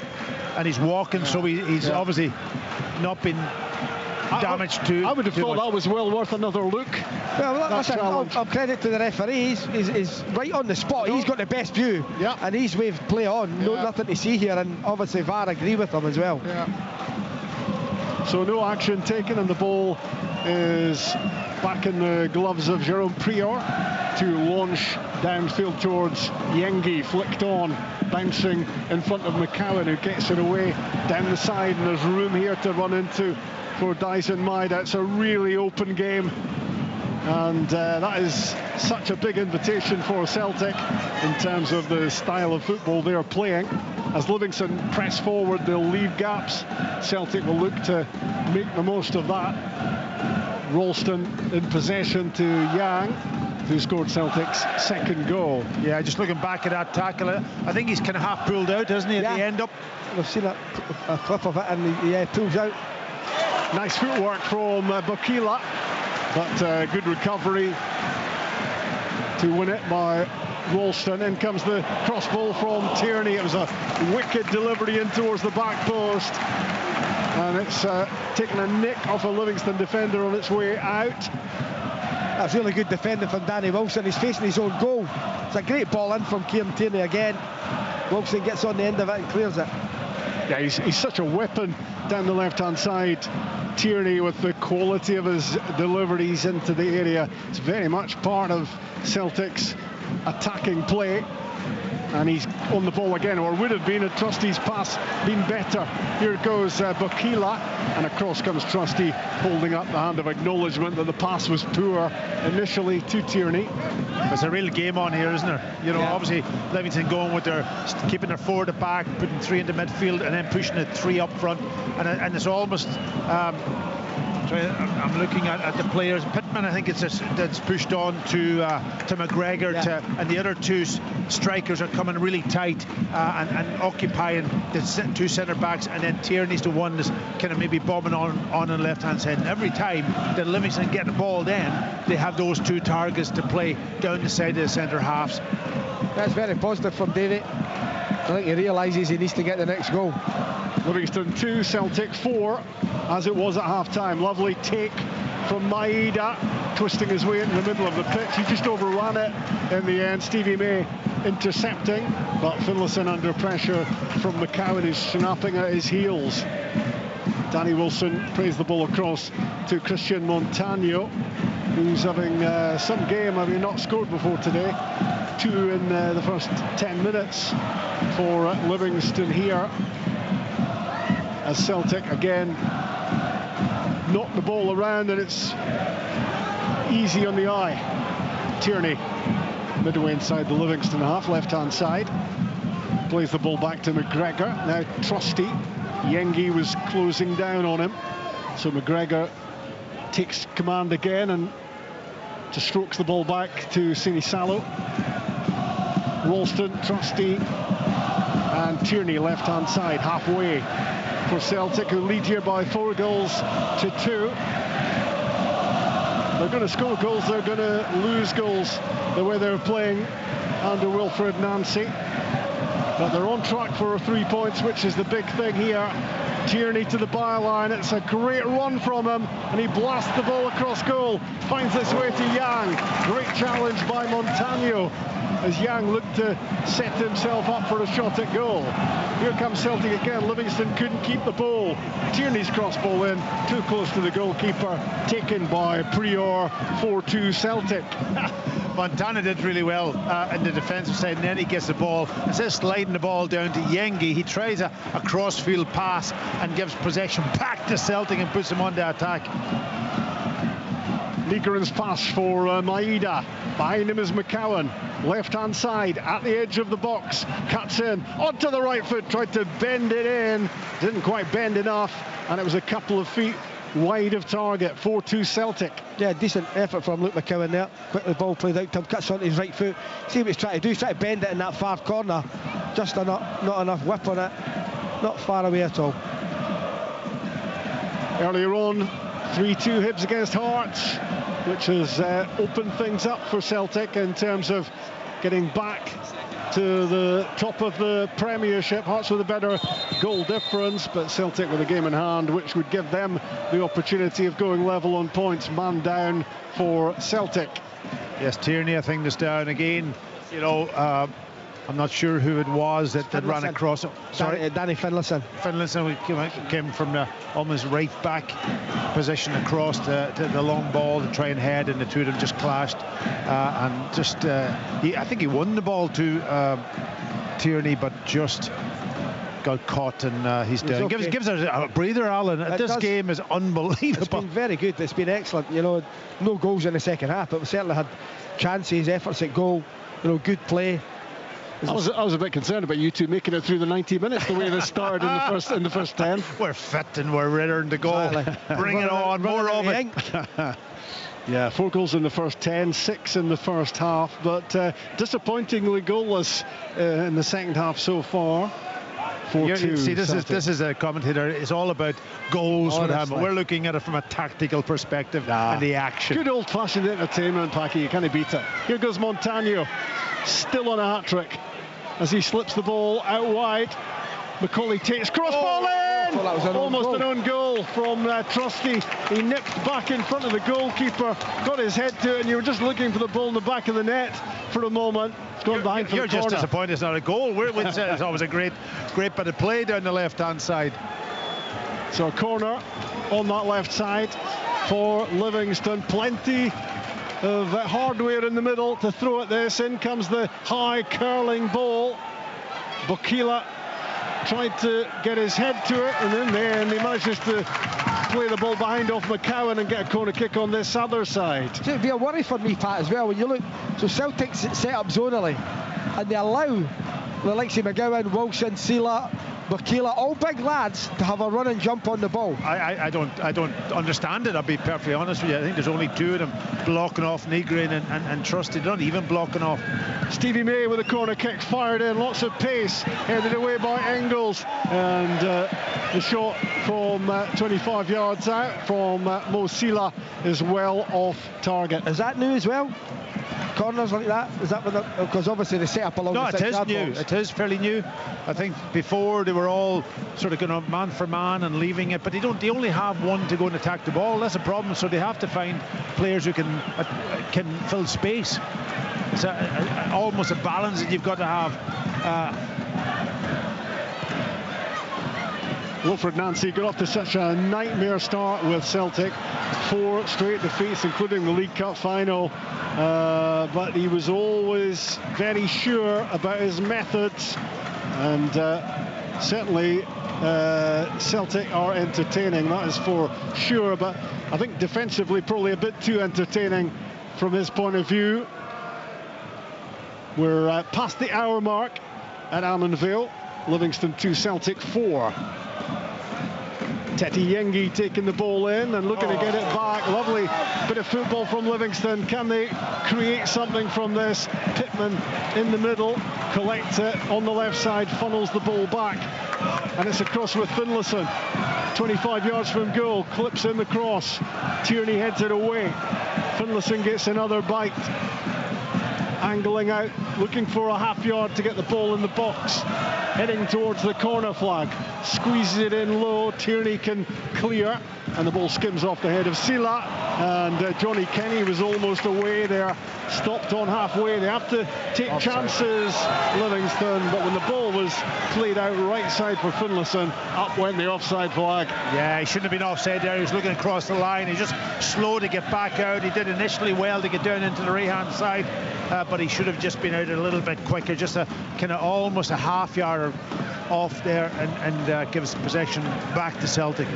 and he's walking, so he's obviously not been damaged too. I would have thought that was well worth another look. Well, listen, I'll credit to the referee. He's right on the spot. He's got the best view, and he's waved play on. Nothing to see here, and obviously VAR agree with him as well. So no action taken, and the ball is back in the gloves of Jerome Prior to launch downfield towards Yengi, flicked on, bouncing in front of McCowan, who gets it away down the side, and there's room here to run into for Dyson Maida. It's a really open game, and that is such a big invitation for Celtic in terms of the style of football they're playing. As Livingston press forward, they'll leave gaps. Celtic will look to make the most of that. Ralston in possession to Yang, who scored Celtic's second goal. Yeah, just looking back at that tackle, I think he's kind of half pulled out, isn't he, at the end up? We've seen a clip of it, and he pulls out. Nice footwork from Bokila, but good recovery to win it by Ralston. In comes the cross ball from Tierney. It was a wicked delivery in towards the back post, and it's taken a nick off a Livingston defender on its way out. That's really good defending from Danny Wilson. He's facing his own goal. It's a great ball in from Kieran Tierney again. Wilson gets on the end of it and clears it. Yeah, he's such a weapon down the left-hand side. Tierney, with the quality of his deliveries into the area, it's very much part of Celtic's attacking play. And he's on the ball again, or would have been, had Trusty's pass been better. Here goes Bokila, and across comes Trusty, holding up the hand of acknowledgement that the pass was poor initially to Tierney. There's a real game on here, isn't there? You know, obviously Livingston going with keeping their forward at back, putting 3 into midfield, and then pushing it 3 up front, and it's almost. I'm looking at the players. Pittman, I think that's pushed on to McGregor, and the other 2 strikers are coming really tight and occupying the 2 centre backs, and then Tierney's the one that's kind of maybe bombing on the left hand side. And every time that Livingston get the ball, then they have those 2 targets to play down the side of the centre halves. That's very positive from David. I think he realises he needs to get the next goal. Livingston 2, Celtic 4, as it was at half-time. Lovely take from Maida, twisting his way into the middle of the pitch. He just overran it in the end. Stevie May intercepting, but Finlayson under pressure from McCowan, who's snapping at his heels. Danny Wilson plays the ball across to Christian Montano, who's having some game. I mean, not scored before today. 2 in the first 10 minutes for Livingston here. As Celtic again knock the ball around, and it's easy on the eye. Tierney midway inside the Livingston half, left-hand side, plays the ball back to McGregor. Now Trusty. Yengi was closing down on him, so McGregor takes command again and just strokes the ball back to Sinisalo. Ralston, Trusty and Tierney left-hand side, halfway for Celtic, who lead here by 4 goals to 2. They're going to score goals, they're going to lose goals the way they're playing under Wilfred Nancy. But they're on track for 3 points, which is the big thing here. Tierney to the byline, it's a great run from him, and he blasts the ball across goal, finds its way to Yang. Great challenge by Montano as Yang looked to set himself up for a shot at goal. Here comes Celtic again. Livingston couldn't keep the ball. Tierney's cross ball in, too close to the goalkeeper, taken by Prior. 4-2 Celtic. Montana did really well in the defensive side, and then he gets the ball. Instead of sliding the ball down to Yengi, he tries a cross-field pass and gives possession back to Celtic and puts him on the attack. Nygren's pass for Maeda. Behind him is McCowan. Left-hand side, at the edge of the box. Cuts in, onto the right foot, tried to bend it in. Didn't quite bend enough, and it was a couple of feet wide of target. 4-2 Celtic. Yeah, decent effort from Luke McCowan there. Quickly ball played out to him, cuts onto his right foot. See what he's trying to do, he's trying to bend it in that far corner. Just not enough whip on it. Not far away at all. Earlier on, 3-2 Hibs against Hearts, which has opened things up for Celtic in terms of getting back to the top of the Premiership. Hearts with a better goal difference, but Celtic with a game in hand, which would give them the opportunity of going level on points. Man down for Celtic. Yes, Tierney, I think, is down again. You know, I'm not sure who it was that ran across it. Sorry, Danny Finlayson. Finlayson came from the almost right back position across the long ball to try and head, and the two of them just clashed. And just, I think he won the ball to Tierney, but just got caught, and he's down. Okay. Gives us a breather, Alan. This game is unbelievable. It's been very good. It's been excellent. You know, no goals in the second half, but we certainly had chances, efforts at goal. You know, good play. I was a bit concerned about you two making it through the 90 minutes the way they started in the first 10. We're fit and we're ready to go. Exactly. Bring it on, more of it. Yeah, 4 goals in the first 10, 6 in the first half, but disappointingly goalless in the second half so far. 4-2. See, this is a commentator. It's all about goals. We're looking at it from a tactical perspective and the action. Good old-fashioned entertainment, Packy. You can't beat it. Here goes Montano, still on a hat-trick as he slips the ball out wide. Macaulay takes cross ball in. Almost an own goal from Trusty. He nipped back in front of the goalkeeper, got his head to it, and you were just looking for the ball in the back of the net for a moment. It's gone behind for the corner. You're just disappointed it's not a goal. It's always a great bit of play down the left-hand side. So a corner on that left side for Livingston. Plenty of hardware in the middle to throw at this. In comes the high curling ball. Bokila tried to get his head to it, and in the end he manages to play the ball behind off McCowan and get a corner kick on this other side. So it'd be a worry for me, Pat, as well, when you look. So Celtic's set up zonally, and they allow the likes of McGowan, Wilson, Sela, Bokila, all big lads, to have a run and jump on the ball. I don't understand it, I'll be perfectly honest with you. I think there's only 2 of them blocking off Nygren and Trusty, not even blocking off. Stevie May with a corner kick fired in, lots of pace, headed away by Engels, and the shot from 25 yards out from Mo Sela is well off target. Is that new as well? Corners like that? Is that because obviously they set up along the 6 yard new. box. It is fairly new. I think before they were all sort of going man for man and leaving it, but they only have one to go and attack the ball. That's a problem. So they have to find players who can fill space. It's almost a balance that you've got to have. Wilfred Nancy got off to such a nightmare start with Celtic. 4 straight defeats, including the League Cup final. But he was always very sure about his methods. And certainly Celtic are entertaining, that is for sure. But I think defensively probably a bit too entertaining from his point of view. We're past the hour mark at Almond Vale. Livingston 2, Celtic 4. Teti Yengi taking the ball in and looking to get it back. Lovely bit of football from Livingston. Can they create something from this? Pittman in the middle, collects it on the left side, funnels the ball back, and it's across with Finlayson. 25 yards from goal, clips in the cross. Tierney heads it away. Finlayson gets another bite. Angling out, looking for a half yard to get the ball in the box. Heading towards the corner flag. Squeezes it in low. Tierney can clear, and the ball skims off the head of Sela. And Johnny Kenny was almost away there. Stopped on halfway. They have to take chances, Livingston. But when the ball was played out right side for Finlayson, up went the offside flag. Yeah, he shouldn't have been offside there. He was looking across the line. He's just slow to get back out. He did initially well to get down into the right-hand side, but he should have just been out a little bit quicker. Just a kind of almost a half yard off there, and gives possession back to Celtic.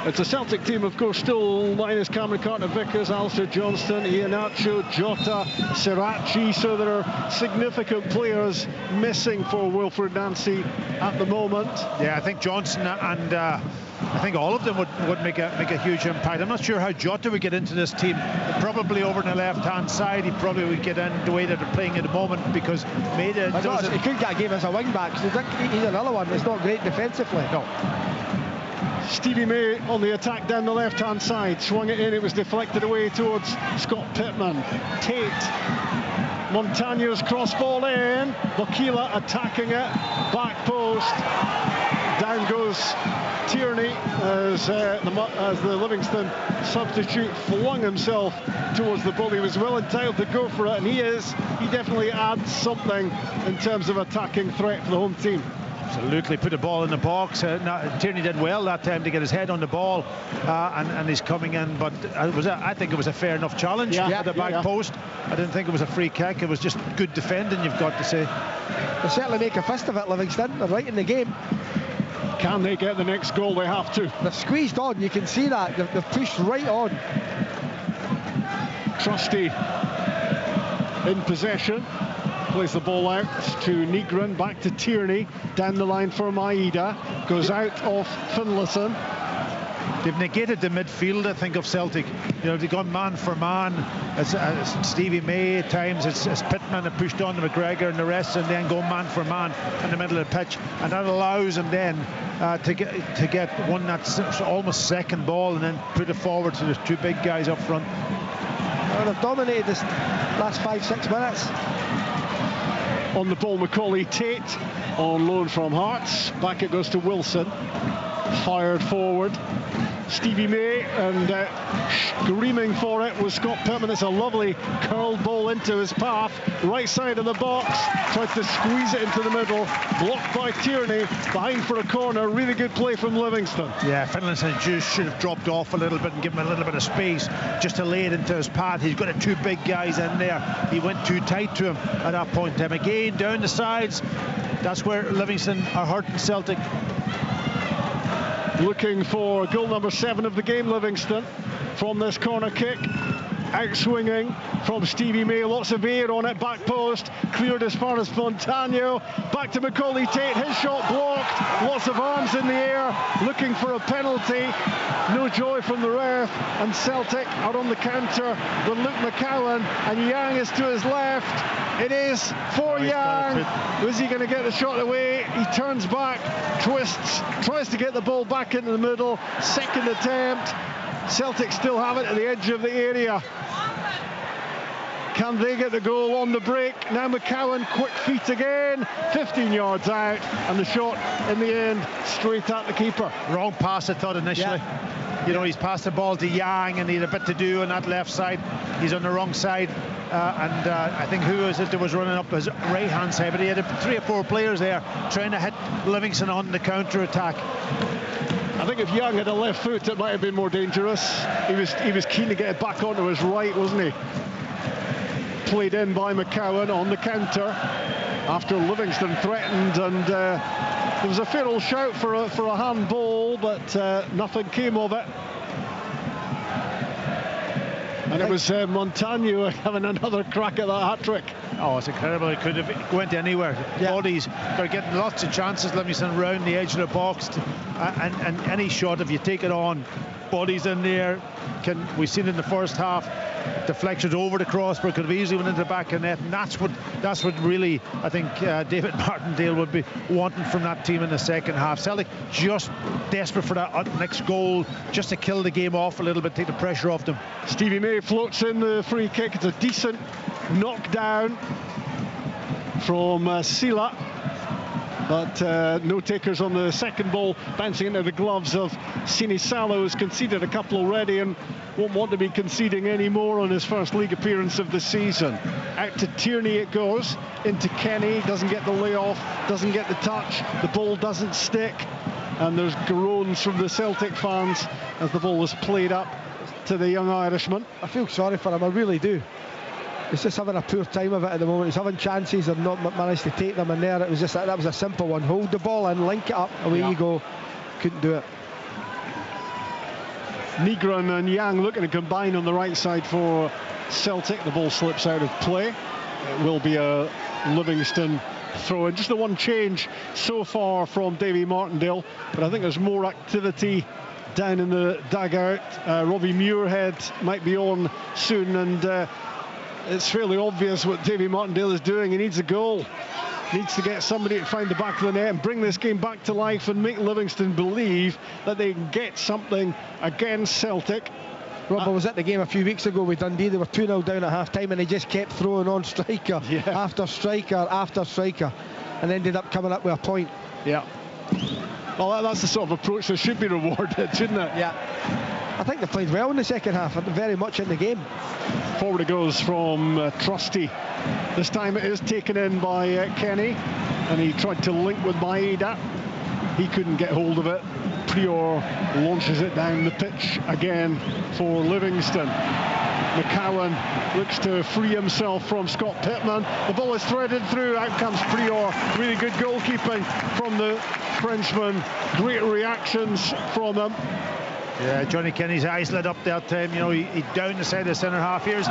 It's a Celtic team, of course, still minus Cameron Carter-Vickers, Alistair Johnston, Iheanacho, Jota, Sirachi. So there are significant players missing for Wilfred Nancy at the moment. Yeah, I think Johnson and I think all of them would make a huge impact. I'm not sure how Jota would get into this team. Probably over on the left-hand side. He probably would get in the way that they're playing at the moment, because Maida doesn't... He could get a game as a wing-back. He's another one that's not great defensively. No. Stevie May on the attack down the left-hand side. Swung it in. It was deflected away towards Scott Pittman. Tate. Montagno's cross ball in. Bokila attacking it. Back post. Down goes Tierney as the Livingston substitute flung himself towards the ball. He was well entitled to go for it, and he definitely adds something in terms of attacking threat for the home team. Absolutely, put the ball in the box. Tierney did well that time to get his head on the ball, and he's coming in. But I think it was a fair enough challenge at the back post. I didn't think it was a free kick. It was just good defending, you've got to say. They certainly make a fist of it, Livingston. They're right in the game. Can they get the next goal? They have to. They're squeezed on, you can see that. They're pushed right on. Trusty in possession. Plays the ball out to Nygren, back to Tierney, down the line for Maeda, goes out off Finlayson. They've negated the midfield, I think, of Celtic. You know, they've gone man for man. It's Stevie May at times, it's Pittman that pushed on to McGregor and the rest, and then go man for man in the middle of the pitch, and that allows them then to get one that's almost second ball and then put it forward to the two big guys up front. Well, they've dominated this last 5-6 minutes. On the ball, Macaulay Tate on loan from Hearts. Back it goes to Wilson. Fired forward. Stevie May, and screaming for it was Scott Pittman. It's a lovely curled ball into his path. Right side of the box. Tries to squeeze it into the middle. Blocked by Tierney. Behind for a corner. Really good play from Livingston. Yeah, Finlayson just should have dropped off a little bit and given him a little bit of space just to lay it into his path. He's got two big guys in there. He went too tight to him at that point in time. Again, down the sides. That's where Livingston are hurting Celtic. Looking for goal number 7 of the game, Livingston, from this corner kick. Outswinging from Stevie May, lots of air on it, back post, cleared as far as Montagno, back to Macaulay Tate, his shot blocked, lots of arms in the air, looking for a penalty, no joy from the ref, and Celtic are on the counter with Luke McCowan, and Yang is to his left. It is for Yang. Was he going to get the shot away? He turns back, twists, tries to get the ball back into the middle, second attempt. Celtic still have it at the edge of the area. Can they get the goal on the break? Now McCowan, quick feet again, 15 yards out, and the shot in the end straight at the keeper. Wrong pass, I thought initially. Yeah. You know, he's passed the ball to Yang, and he had a bit to do on that left side. He's on the wrong side, and I think who was it that was running up his right hand side, but he had 3 or 4 players there trying to hit Livingston on the counter attack. I think if Young had a left foot, it might have been more dangerous. He was keen to get it back onto his right, wasn't he? Played in by McCowan on the counter after Livingston threatened, and there was a fair old shout for a handball, but nothing came of it. And it was Montagno having another crack at that hat-trick. Oh, it's incredible. It could have went anywhere. Yeah. Bodies, they're getting lots of chances, Livingston, round the edge of the box. And any shot, if you take it on, bodies in there. We've seen in the first half, deflections over the crossbar, could have easily went into the back of the net. And that's what really, I think, David Martindale would be wanting from that team in the second half. Celtic just desperate for that next goal, just to kill the game off a little bit, take the pressure off them. Stevie May floats in the free kick. It's a decent knockdown from Sila, but no takers on the second ball, bouncing into the gloves of Sinisalo, who's conceded a couple already and won't want to be conceding any more on his first league appearance of the season. Out to Tierney it goes, into Kenny, doesn't get the layoff, doesn't get the touch, the ball doesn't stick, and there's groans from the Celtic fans as the ball was played up to the young Irishman. I feel sorry for him, I really do. He's just having a poor time of it at the moment. He's having chances and not managed to take them in there. It was just that was a simple one. Hold the ball in, link it up, away you go. Couldn't do it. Nygren and Yang looking to combine on the right side for Celtic. The ball slips out of play. It will be a Livingston throw in. Just the one change so far from Davy Martindale, but I think there's more activity down in the dugout. Robbie Muirhead might be on soon, and it's fairly obvious what Davy Martindale is doing. He needs a goal. Needs to get somebody to find the back of the net and bring this game back to life and make Livingston believe that they can get something against Celtic. Rob, I was at the game a few weeks ago with Dundee. They were 2-0 down at half-time, and they just kept throwing on striker after striker after striker, and ended up coming up with a point. Yeah. Well, that's the sort of approach that should be rewarded, shouldn't it? Yeah. I think they played well in the second half, very much in the game. Forward it goes from Trusty. This time it is taken in by Kenny, and he tried to link with Maeda. He couldn't get hold of it. Prior launches it down the pitch again for Livingston. McCowan looks to free himself from Scott Pittman. The ball is threaded through. Out comes Prior. Really good goalkeeping from the Frenchman. Great reactions from him. Yeah, Johnny Kenny's eyes lit up that time. You know, he down the side of the centre half. Here's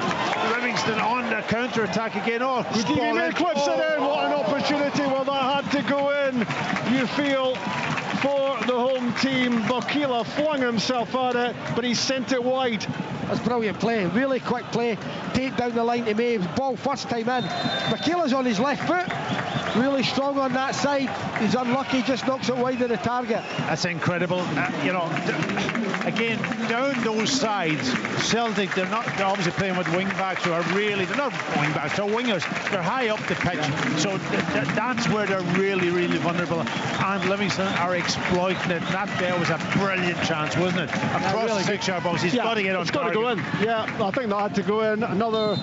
Livingston on the counter-attack again. Oh, Stevie May clips it in. What an opportunity. Well, that had to go in, you feel, for the home team. Bokila flung himself at it, but he sent it wide. That's brilliant play, really quick play. Take down the line to May. Ball first time in. Bokila's on his left foot. Really strong on that side. He's unlucky, just knocks it wide of the target. That's incredible. You know, again, down those sides, Celtic, they're obviously playing with wing backs who are they're not wing backs, they're wingers. They're high up the pitch. Yeah. So that's where they're really, really vulnerable. And Livingston are exploiting it. That there was a brilliant chance, wasn't it? Across the 6-yard box. He's got to get on target. Go in. Yeah, I think that had to go in. Another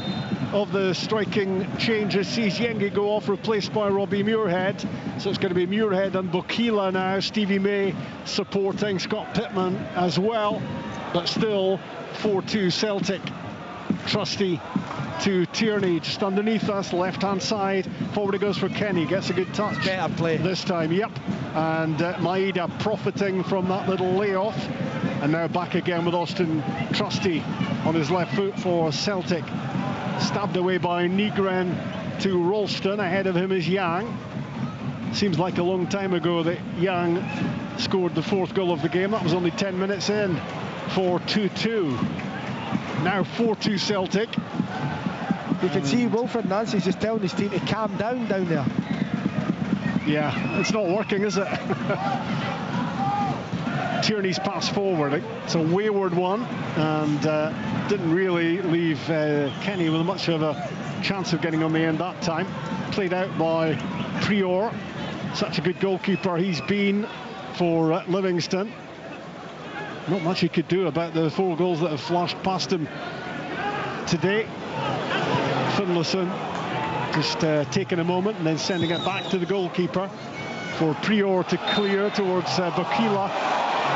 of the striking changes sees Yenge go off, replaced by Robbie Muirhead. So it's going to be Muirhead and Bokila now. Stevie May supporting Scott Pittman as well, but still 4-2 Celtic. Trusty to Tierney, just underneath us, left-hand side. Forward it goes for Kenny, gets a good touch. Better play this time, yep. And Maeda profiting from that little layoff. And now back again with Austin Trusty on his left foot for Celtic. Stabbed away by Nygren to Ralston. Ahead of him is Yang. Seems like a long time ago that Yang scored the fourth goal of the game. That was only 10 minutes in for 2-2. Now 4-2 Celtic. You can see Wilfred Nancy's just telling his team to calm down there. Yeah, it's not working, is it? Tierney's pass forward, it's a wayward one, and didn't really leave Kenny with much of a chance of getting on the end that time. Played out by Prior. Such a good goalkeeper he's been for Livingston. Not much he could do about the 4 goals that have flashed past him today. Finlayson just taking a moment and then sending it back to the goalkeeper for Prior to clear towards Bokila.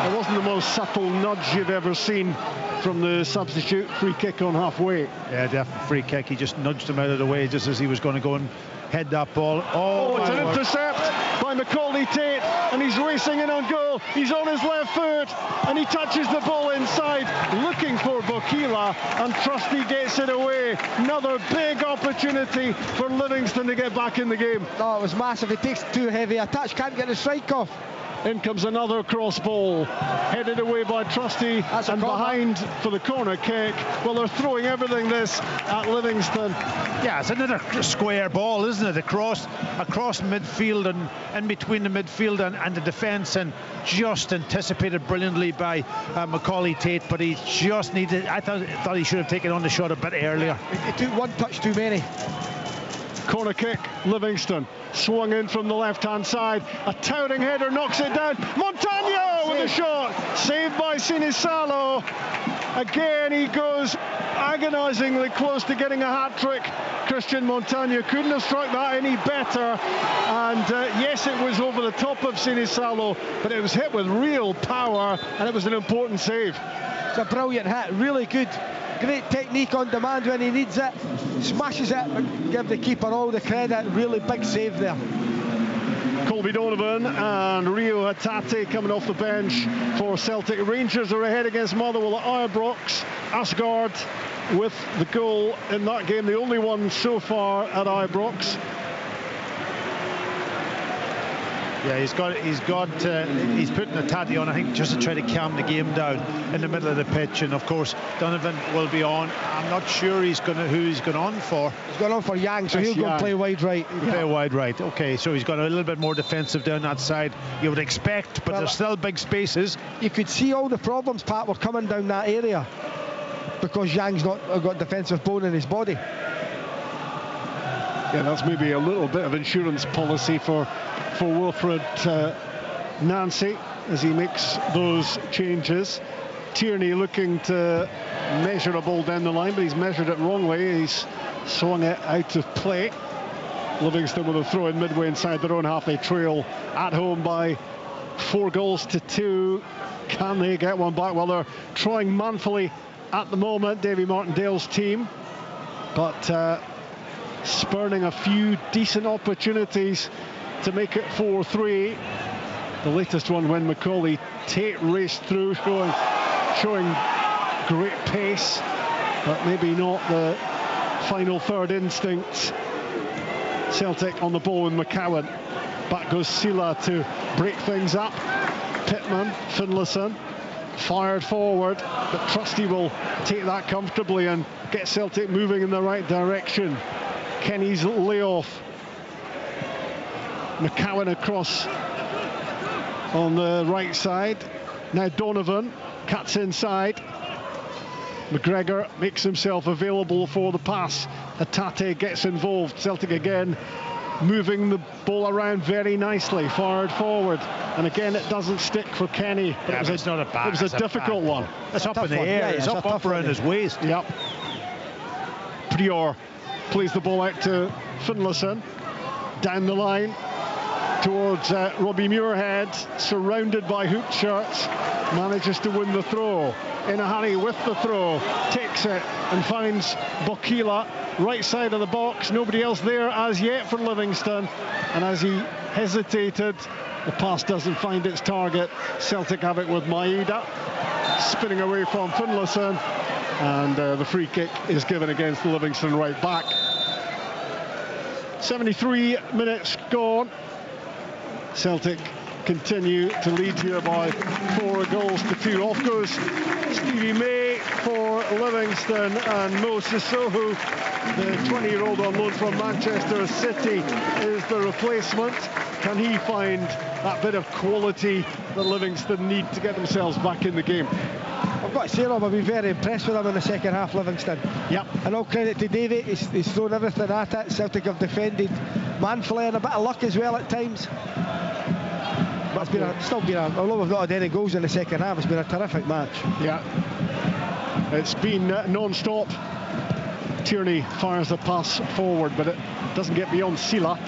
It wasn't the most subtle nudge you've ever seen from the substitute. Free kick on halfway. Yeah, definitely free kick. He just nudged him out of the way just as he was going to go and head that ball. Oh, it's an intercept by Macaulay Tate, and he's racing in on goal. He's on his left foot, and he touches the ball inside, looking for Bokila, and Trusty gets it away. Another big opportunity for Livingston to get back in the game. Oh, it was massive. It takes too heavy a touch, can't get the strike off. In comes another cross ball, headed away by Trusty, and behind for the corner kick. Well, they're throwing everything this at Livingston. Yeah, it's another square ball, isn't it? Across midfield and in between the midfield and the defence, and just anticipated brilliantly by Macaulay Tate, but he just needed. I thought he should have taken on the shot a bit earlier. It took one touch too many. Corner kick, Livingston. Swung in from the left-hand side. A towering header knocks it down. Montagno with a shot. Saved by Sinisalo. Again, he goes agonisingly close to getting a hat-trick. Christian Montagno couldn't have struck that any better. And yes, it was over the top of Sinisalo, but it was hit with real power, and it was an important save. It's a brilliant hit, really good. Great technique on demand when he needs it. Smashes it, but give the keeper all the credit. Really big save there. Colby Donovan and Rio Hatate coming off the bench for Celtic. Rangers are ahead against Motherwell at Ibrox. Asgard with the goal in that game, the only one so far at Ibrox. Yeah, he's putting a tatty on, I think, just to try to calm the game down in the middle of the pitch. And of course, Donovan will be on. I'm not sure who he's going on for. He's going on for Yang, so he'll go and play wide right. Play wide right. Okay, so he's got a little bit more defensive down that side. You would expect, but there's still big spaces. You could see all the problems, Pat, were coming down that area because Yang's not got defensive bone in his body. Yeah, that's maybe a little bit of insurance policy for Wilfred Nancy as he makes those changes. Tierney looking to measure a ball down the line, but he's measured it wrongly. He's swung it out of play. Livingston with a throw in midway inside their own half. They trail at home by 4-2. Can they get one back? Well, they're trying manfully at the moment, Davy Martindale's team, but spurning a few decent opportunities to make it 4-3. The latest one when Macaulay Tate raced through, showing great pace, but maybe not the final third instinct. Celtic on the ball with McCowan. Back goes Sila to break things up. Pittman, Finlayson fired forward, but Trusty will take that comfortably and get Celtic moving in the right direction. Kenny's layoff. McCowan across on the right side. Now Donovan cuts inside. McGregor makes himself available for the pass. Hatate gets involved. Celtic again moving the ball around very nicely, fired forward, and again it doesn't stick for Kenny. But yeah, it was not a bad. It was a difficult one. It's up in the air. It's up around his waist. Yep. Prior plays the ball out to Finlayson. Down the line towards Robbie Muirhead, surrounded by hoop shirts, manages to win the throw. In a hurry with the throw, takes it and finds Bokila, right side of the box. Nobody else there as yet for Livingston, and as he hesitated, the pass doesn't find its target. Celtic have it with Maeda, spinning away from Finlayson, and the free kick is given against the Livingston right back. 73 minutes gone. Celtic continue to lead here by 4-2. Off goes Stevie May for Livingston, and Mo Sissoko, the 20-year-old on loan from Manchester City, is the replacement. Can he find that bit of quality that Livingston need to get themselves back in the game? I've got to say, Rob, I've been very impressed with him in the second half, Livingston. Yep. And all credit to Davey, he's thrown everything at it. Celtic have defended manfully and a bit of luck as well at times. But it's although we've not had any goals in the second half, it's been a terrific match. Yeah. It's been non-stop. Tierney fires a pass forward, but it doesn't get beyond Sila.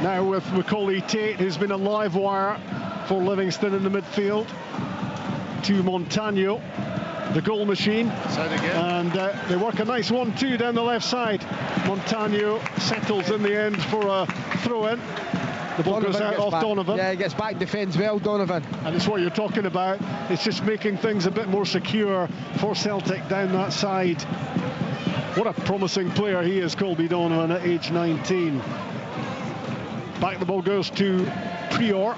Now with Macaulay Tate, who's been a live wire for Livingston in the midfield, to Montagno, the goal machine. And they work a nice 1-2 down the left side. Montagno settles in the end for a throw-in. The ball goes out off Donovan. Yeah, he gets back, defends well, Donovan. And it's what you're talking about. It's just making things a bit more secure for Celtic down that side. What a promising player he is, Colby Donovan, at age 19. Back the ball goes to Prior.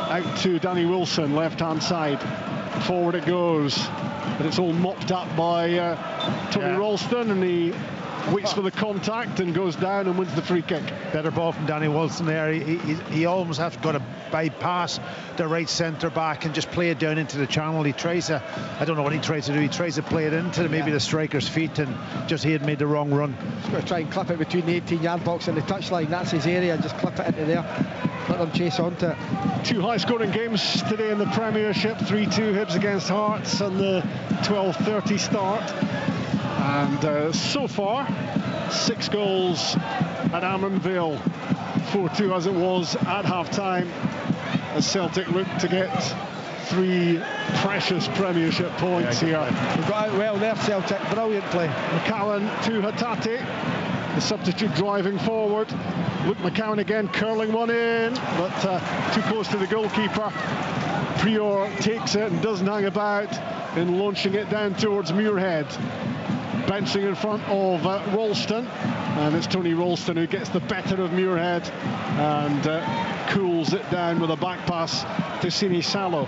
Out to Danny Wilson, left-hand side. Forward it goes. But it's all mopped up by Tony Ralston, and he waits for the contact and goes down and wins the free kick. Better ball from Danny Wilson there. He almost has got to bypass the right centre back and just play it down into the channel. He tries to, I don't know what he tries to do. He tries to play it into maybe the striker's feet, and just he had made the wrong run. He's got to try and clip it between the 18-yard box and the touchline. That's his area. Just clip it into there. Let them chase onto it. Two high-scoring games today in the Premiership. 3-2 Hibs against Hearts and the 12:30 start. And so far, 6 goals at Ammanville, 4-2 as it was at half-time, as Celtic look to get 3 precious Premiership points here. We've got out well there, Celtic. Brilliant play. McCowan to Hatate. The substitute driving forward. Luke McCowan again, curling one in, but too close to the goalkeeper. Prior takes it and doesn't hang about in launching it down towards Muirhead. Bouncing in front of Ralston, and it's Tony Ralston who gets the better of Muirhead and cools it down with a back pass to Sini Salo.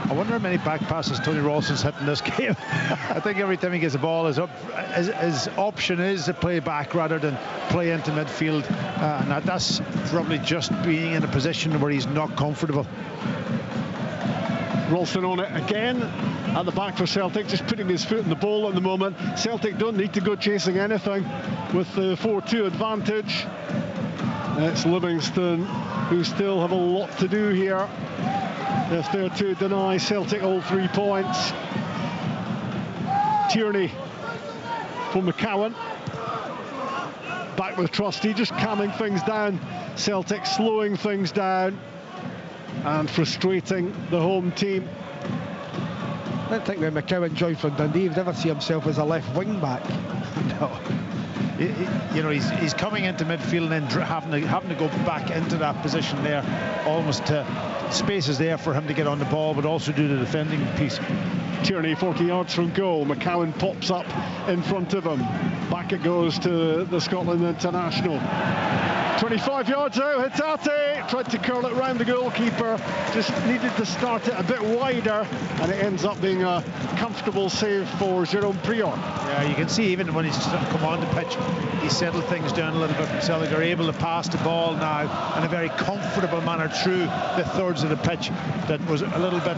I wonder how many back passes Tony Ralston's hit in this game. I think every time he gets the ball, his option is to play back rather than play into midfield, and that's probably just being in a position where he's not comfortable. Ralston on it again at the back for Celtic, just putting his foot in the ball at the moment. Celtic don't need to go chasing anything with the 4-2 advantage. It's Livingston who still have a lot to do here if they're to deny Celtic all 3 points. Tierney for McCowan. Back with Trusty, just calming things down. Celtic slowing things down and frustrating the home team. I don't think when McCowan joined from Dundee, he'd never see himself as a left wing back. No. You know, he's coming into midfield and then having to go back into that position there. Almost space is there for him to get on the ball, but also do the defending piece. Tierney 40 yards from goal. McCowan pops up in front of him. Back it goes to the Scotland international. 25 yards out, Hatate tried to curl it round the goalkeeper, just needed to start it a bit wider, and it ends up being a comfortable save for Jerome Prior. Yeah, you can see even when he's come on the pitch, he settled things down a little bit. Celtic are able to pass the ball now in a very comfortable manner through the thirds of the pitch that was a little bit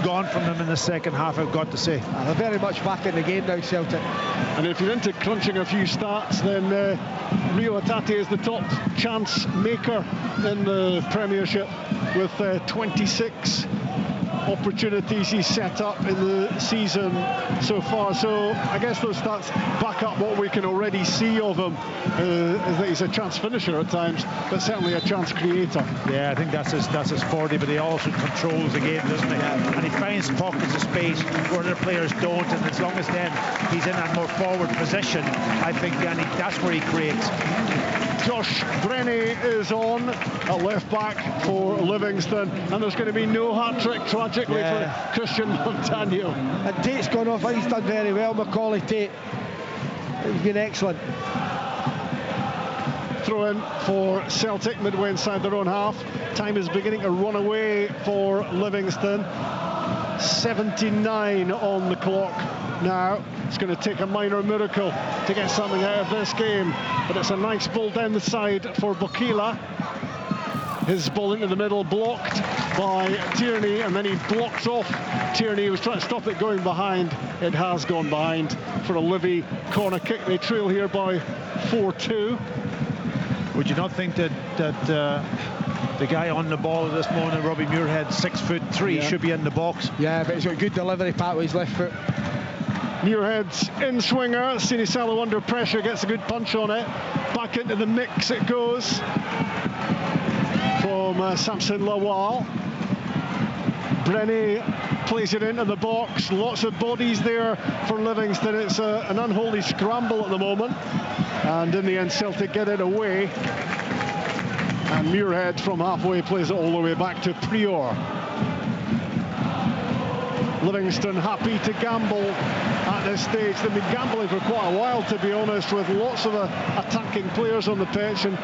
gone from them in the second half, I've got to say. They're very much back in the game now, Celtic. And if you're into crunching a few stats, then Rio Hatate is the top chance maker in the Premiership with 26 opportunities he's set up in the season so far. So I guess those stats back up what we can already see of him, is that he's a chance finisher at times, but certainly a chance creator. Yeah, I think that's his 40, but he also controls the game, doesn't he? And he finds pockets of space where other players don't, and as long as then he's in that more forward position, I think that's where he creates. Josh Brennie is on at left back for Livingston, and there's going to be no hat-trick, tragically, for Christian Montano. And Tate's gone off. He's done very well, Macaulay Tate. He's been excellent. Throw in for Celtic midway inside their own half. Time is beginning to run away for Livingston. 79 on the clock now. It's going to take a minor miracle to get something out of this game, but it's a nice ball down the side for Bokila. His ball into the middle, blocked by Tierney, and then he blocks off Tierney. He was trying to stop it going behind. It has gone behind for a Livy corner kick. They trail here by 4-2. Would you not think that the guy on the ball at this moment, Robbie Muirhead, 6'3", should be in the box? Yeah, but he's got good delivery, Pat, with his left foot. Muirhead's in swinger. Sini Salo under pressure, gets a good punch on it. Back into the mix it goes from Samson Lawal. Brennie plays it into the box. Lots of bodies there for Livingston. It's an unholy scramble at the moment, and in the end Celtic get it away, and Muirhead from halfway plays it all the way back to Prior. Livingston happy to gamble at this stage. They've been gambling for quite a while, to be honest, with lots of attacking players on the pitch, and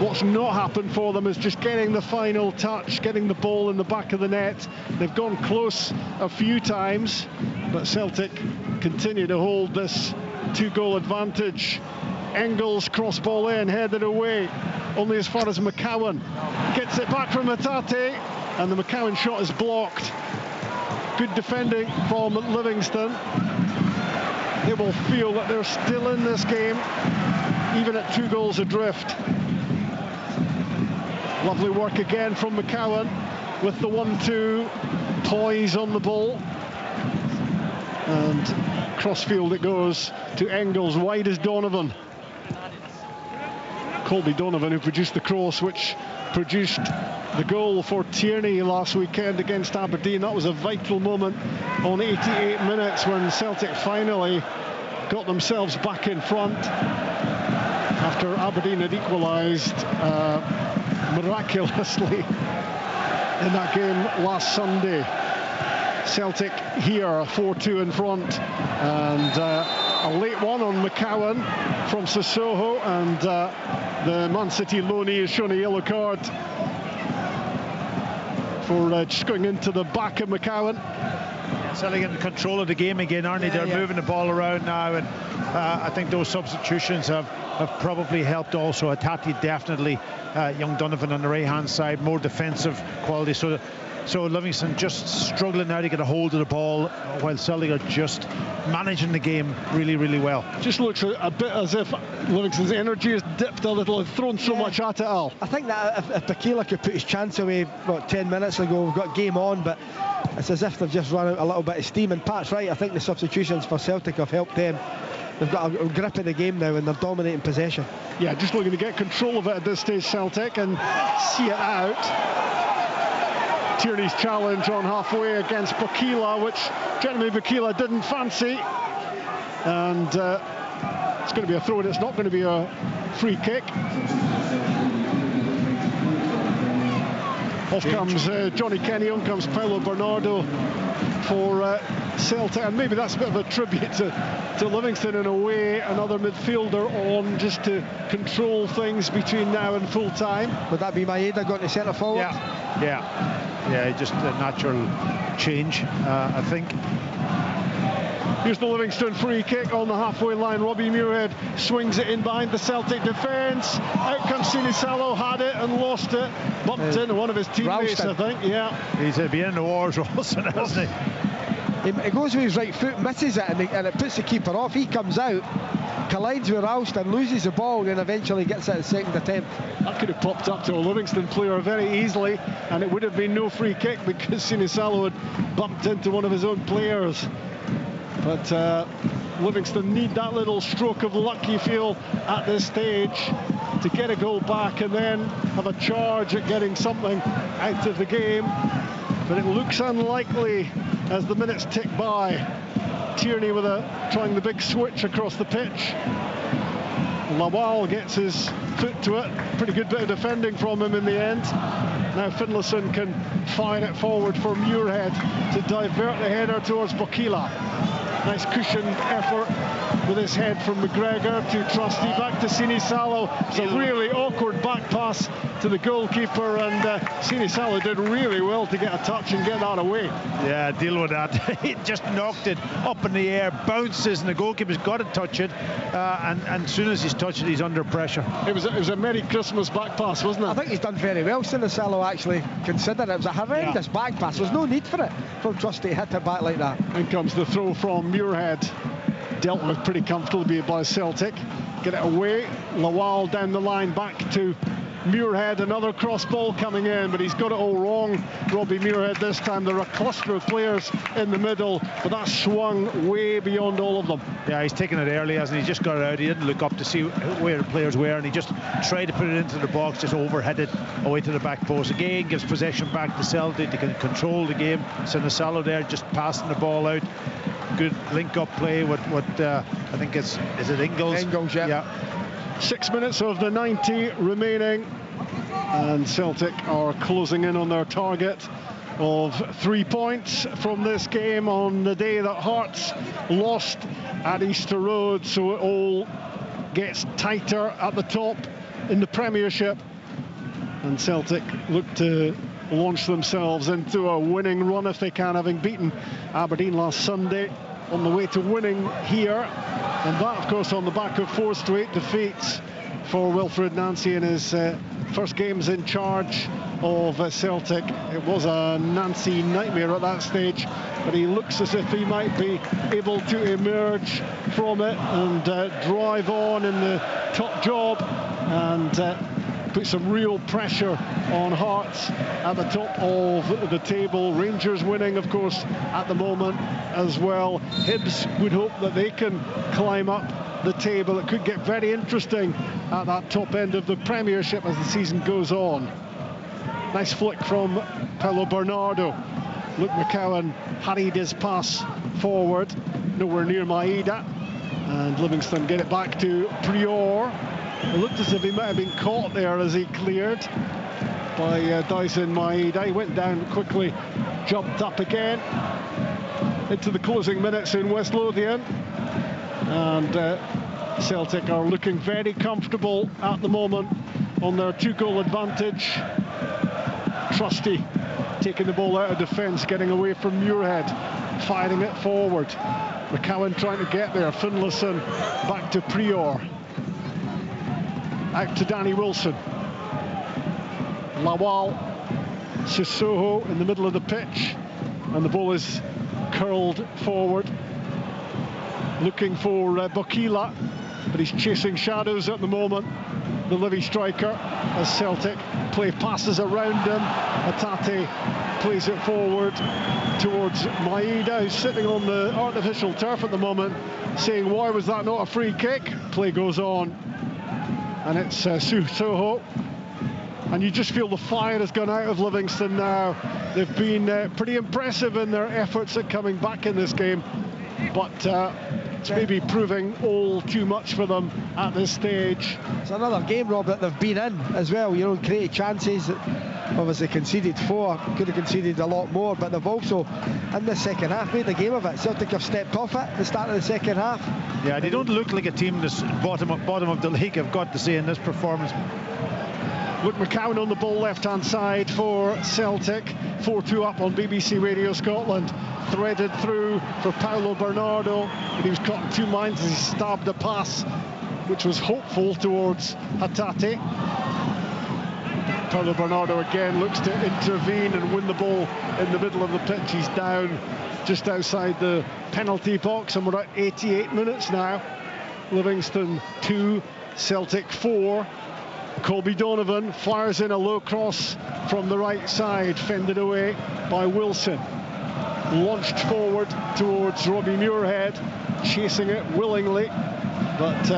what's not happened for them is just getting the final touch, getting the ball in the back of the net. They've gone close a few times, but Celtic continue to hold this 2-goal advantage. Engels cross ball in, headed away, only as far as McCowan. Gets it back from Hatate, and the McCowan shot is blocked. Good defending from Livingston. They will feel that they're still in this game, even at 2 goals adrift. Lovely work again from McCowan with the 1-2, poise on the ball, and crossfield it goes to Engels, wide as Donovan. Colby Donovan, who produced the cross which produced the goal for Tierney last weekend against Aberdeen. That was a vital moment on 88 minutes when Celtic finally got themselves back in front after Aberdeen had equalised miraculously in that game last Sunday. Celtic here 4-2 in front, and a late one on McCowan from Sissoko, and the Man City loanee is shown a yellow card for just going into the back of McCowan. Celtic in control of the game again, aren't they? They're moving the ball around now, and I think those substitutions have probably helped also. Atati definitely, young Donovan on the right hand side, more defensive quality, so Livingston just struggling now to get a hold of the ball, while Celtic are just managing the game really, really well. Just looks a bit as if Livingston's energy has dipped a little and thrown so much at it, Al. I think that if Bakila could put his chance away 10 minutes ago, we've got game on, but it's as if they've just run out a little bit of steam. And Pat's right, I think the substitutions for Celtic have helped them. They've got a grip of the game now, and they're dominating possession. Yeah, just looking to get control of it at this stage, Celtic, and see it out. Tierney's challenge on halfway against Bakila, which Jeremy Bakila didn't fancy, and it's going to be a throw, and it's not going to be a free kick. Off comes Johnny Kenny, on comes Paolo Bernardo for Celtic, and maybe that's a bit of a tribute to Livingston in a way, another midfielder on just to control things between now and full time. Would that be Maeda going to centre forward? Yeah, just a natural change, I think. Here's the Livingston free kick on the halfway line. Robbie Muirhead swings it in behind the Celtic defence. Out comes Sinisalo, had it and lost it. Bumped into one of his teammates, Ralston. I think. Yeah. He's been in the wars, Ralston, hasn't he? He goes with his right foot, misses it, and it puts the keeper off. He comes out, collides with Ralston, loses the ball, and then eventually gets it at the second attempt. That could have popped up to a Livingston player very easily, and it would have been no free kick because Sinisalo had bumped into one of his own players. But Livingston need that little stroke of luck, you feel, at this stage to get a goal back and then have a charge at getting something out of the game. But it looks unlikely as the minutes tick by. Tierney trying the big switch across the pitch. Lawal gets his foot to it. Pretty good bit of defending from him in the end. Now Finlayson can fire it forward for Muirhead to divert the header towards Bakila. Nice cushioned effort with his head from McGregor to Trusty, back to Sinisalo. It's a really awkward back pass to the goalkeeper, and Sinisalo did really well to get a touch and get that away. Yeah, deal with that. He just knocked it up in the air, bounces, and the goalkeeper's got to touch it, and as soon as he's touched it, he's under pressure. It was a Merry Christmas back pass, wasn't it? I think he's done very well. Sinisalo actually considered it was a horrendous back pass. There's no need for it from Trusty to hit it back like that. In comes the throw from Muirhead, dealt with pretty comfortably by Celtic. Get it away. Lawal down the line back to Muirhead. Another cross ball coming in, but he's got it all wrong. Robbie Muirhead this time. There are a cluster of players in the middle, but that swung way beyond all of them. Yeah, he's taken it early, hasn't he? He just got it out. He didn't look up to see where the players were, and he just tried to put it into the box, just overhead it away to the back post. Again, gives possession back to Celtic. They can control the game. Sinisalo there just passing the ball out. Good link-up play with what I think is it Ingles? Ingles, yeah. 6 minutes of the 90 remaining, and Celtic are closing in on their target of 3 points from this game on the day that Hearts lost at Easter Road, so it all gets tighter at the top in the Premiership, and Celtic look to launch themselves into a winning run if they can, having beaten Aberdeen last Sunday, on the way to winning here, and that of course on the back of 4 straight defeats for Wilfred Nancy in his first games in charge of Celtic. It was a Nancy nightmare at that stage, but he looks as if he might be able to emerge from it and drive on in the top job and put some real pressure on Hearts at the top of the table. Rangers winning, of course, at the moment as well. Hibs would hope that they can climb up the table. It could get very interesting at that top end of the Premiership as the season goes on. Nice flick from Paolo Bernardo. Luke McCowan harried his pass forward, nowhere near Maeda. And Livingston get it back to Prior. It looked as if he might have been caught there as he cleared by Dyson Maeda. He went down quickly, jumped up again into the closing minutes in West Lothian. And Celtic are looking very comfortable at the moment on their 2-goal advantage. Trusty taking the ball out of defence, getting away from Muirhead, firing it forward. McCowan trying to get there. Finlayson back to Prior. Out to Danny Wilson. Lawal, Sissoko in the middle of the pitch, and the ball is curled forward, looking for Bokila, but he's chasing shadows at the moment, the Livy striker, as Celtic play passes around him. Hatate plays it forward towards Maeda, who's sitting on the artificial turf at the moment, saying, why was that not a free kick? Play goes on, and it's Sissoko. And you just feel the fire has gone out of Livingston now. They've been pretty impressive in their efforts at coming back in this game, but it's maybe proving all too much for them at this stage. It's another game, Rob, that they've been in as well. You know, created chances. Obviously conceded 4, could have conceded a lot more, but they've also, in the second half, made the game of it. Celtic have stepped off it at the start of the second half. Yeah, they don't look like a team that's bottom of the league, I've got to say, in this performance. Luke McCowan on the ball, left-hand side for Celtic. 4-2 up on BBC Radio Scotland. Threaded through for Paolo Bernardo, but he was caught in 2 minds as he stabbed a pass, which was hopeful towards Hatate. Paolo Bernardo again looks to intervene and win the ball in the middle of the pitch. He's down just outside the penalty box, and we're at 88 minutes now. Livingston 2, Celtic 4. Colby Donovan fires in a low cross from the right side, fended away by Wilson. Launched forward towards Robbie Muirhead, chasing it willingly, but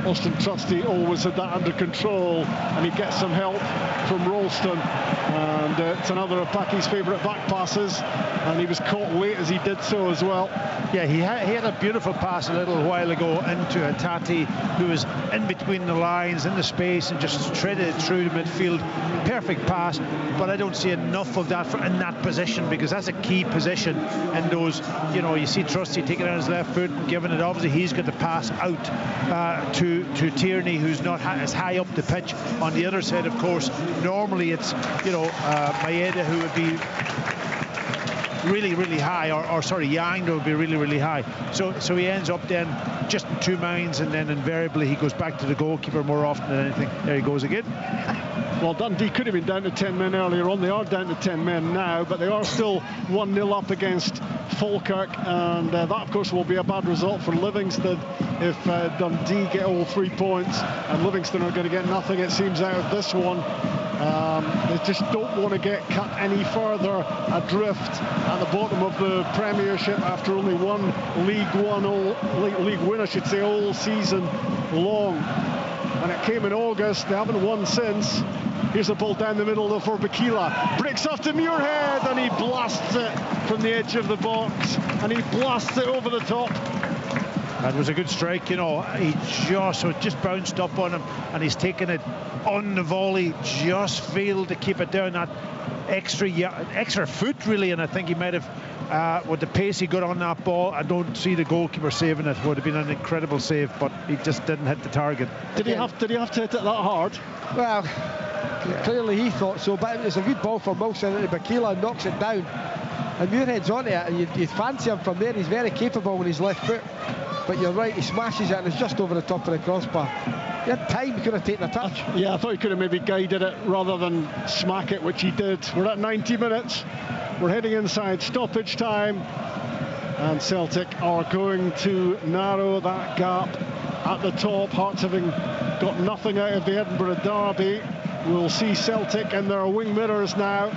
Austin Trusty always had that under control, and he gets some help from Ralston, and it's another of Packy's favourite back passes, and he was caught late as he did so as well. Yeah, he had a beautiful pass a little while ago into Hatate, who was in between the lines, in the space, and just threaded it through the midfield. Perfect pass, but I don't see enough of that in that position, because that's a key position in those, you know, you see Trusty taking it on his left foot and giving it, obviously he's got the pass out to Tierney, who's not as high up the pitch. On the other side, of course, normally it's, you know, Maeda, who would be really high, or sorry, Yang would be really high. So he ends up then just 2 minds, and then invariably he goes back to the goalkeeper more often than anything. There he goes again. Well, Dundee could have been down to 10 men earlier on. They are down to 10 men now, but they are still 1-0 up against Falkirk, and that, of course, will be a bad result for Livingston if Dundee get all 3 points, and Livingston are going to get nothing, it seems, out of this one. They just don't want to get cut any further adrift at the bottom of the Premiership after only one league win, I should say, all season long. And it came in August. They haven't won since. Here's the ball down the middle for Bokila. Breaks off to Muirhead, and he blasts it from the edge of the box, and he blasts it over the top. That was a good strike, you know. He just bounced up on him, and he's taken it on the volley, just failed to keep it down. That extra foot, really, and I think he might have, with the pace he got on that ball, I don't see the goalkeeper saving it. Would have been an incredible save, but he just didn't hit the target. Did he have to hit it that hard? Well, clearly he thought so, but it's a good ball for Wilson, and Bokila knocks it down, and Muirhead's onto it, and you'd fancy him from there. He's very capable with his left foot, but you're right, he smashes it, and it's just over the top of the crossbar. He had time, he could have taken a touch. Yeah, I thought he could have maybe guided it rather than smack it, which he did. We're at 90 minutes. We're heading inside stoppage time, and Celtic are going to narrow that gap at the top. Hearts having got nothing out of the Edinburgh derby. We'll see Celtic in their wing mirrors now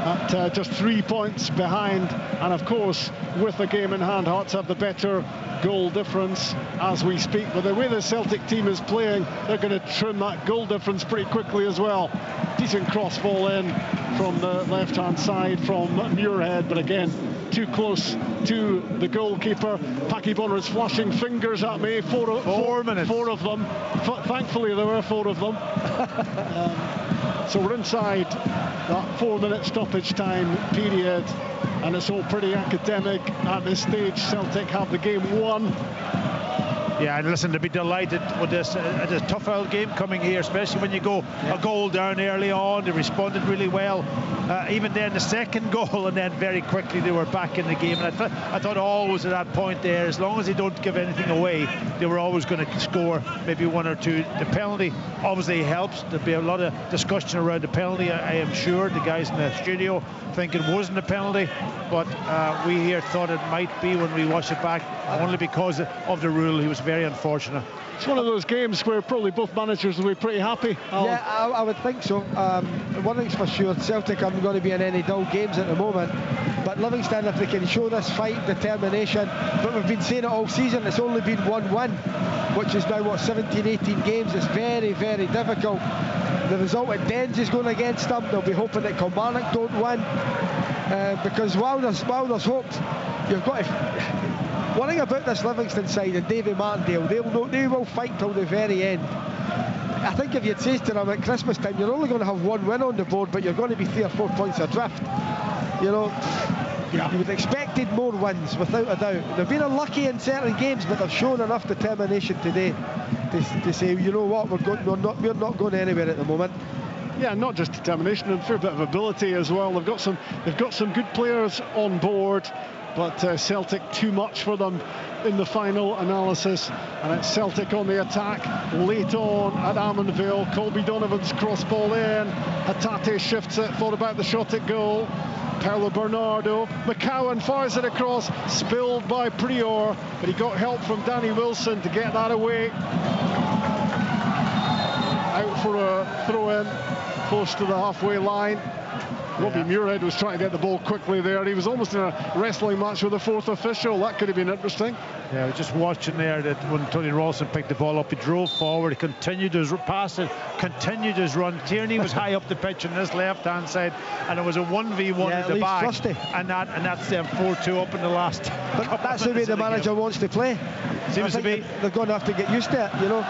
at just 3 points behind, and of course with the game in hand, Hearts have the better goal difference as we speak. But the way the Celtic team is playing, they're going to trim that goal difference pretty quickly as well. Decent cross ball in from the left hand side from Muirhead, but again too close to the goalkeeper. Packie Bonner is flashing fingers at me. Four minutes. Four of them. Thankfully there were 4 of them. So we're inside that 4-minute stoppage time period, and it's all pretty academic at this stage. Celtic have the game won. Yeah, and listen, to be delighted with this. It's a tough old game coming here, especially when you go a goal down early on. They responded really well. Even then, the second goal, and then very quickly they were back in the game. And I thought always at that point there, as long as they don't give anything away, they were always going to score maybe 1 or 2. The penalty obviously helps. There'll be a lot of discussion around the penalty. I am sure the guys in the studio think it wasn't a penalty, but we here thought it might be when we watched it back, only because of the rule. He was very unfortunate. It's one of those games where probably both managers will be pretty happy. Yeah, I would think so. One thing's for sure, Celtic aren't going to be in any dull games at the moment, but Livingston, if they can show this fight, determination, but we've been saying it all season, it's only been 1 win, which is now, 17-18 games. It's very, very difficult. The result at Dens is going against them. They'll be hoping that Kilmarnock don't win, because while there's hope, you've got to... One thing about this Livingston side and Davy Martindale, they will fight till the very end. I think if you'd say to them at Christmas time, you're only going to have 1 win on the board, but you're going to be 3 or 4 points adrift. You know, you would have expected more wins, without a doubt. They've been unlucky in certain games, but they've shown enough determination today to say, you know what, we're not going anywhere at the moment. Yeah, not just determination, and a fair bit of ability as well. They've got some good players on board, but Celtic too much for them in the final analysis, and it's Celtic on the attack late on at Ammanville. Colby Donovan's cross ball in, Hatate shifts it, thought about the shot at goal. Paolo Bernardo, McCowan fires it across, spilled by Prior, but he got help from Danny Wilson to get that away. Out for a throw in close to the halfway line. Robbie Muirhead was trying to get the ball quickly there. He was almost in a wrestling match with the 4th official. That could have been interesting. Yeah, I was just watching there that when Tony Rawson picked the ball up, he drove forward, he continued his pass, continued his run. Tierney was high up the pitch on this left-hand side, and it was a 1v1 at the back. Trusty. And that's them 4-2 up in the last. But that's the way the manager wants to play. Seems to be. They're going to have to get used to it, you know.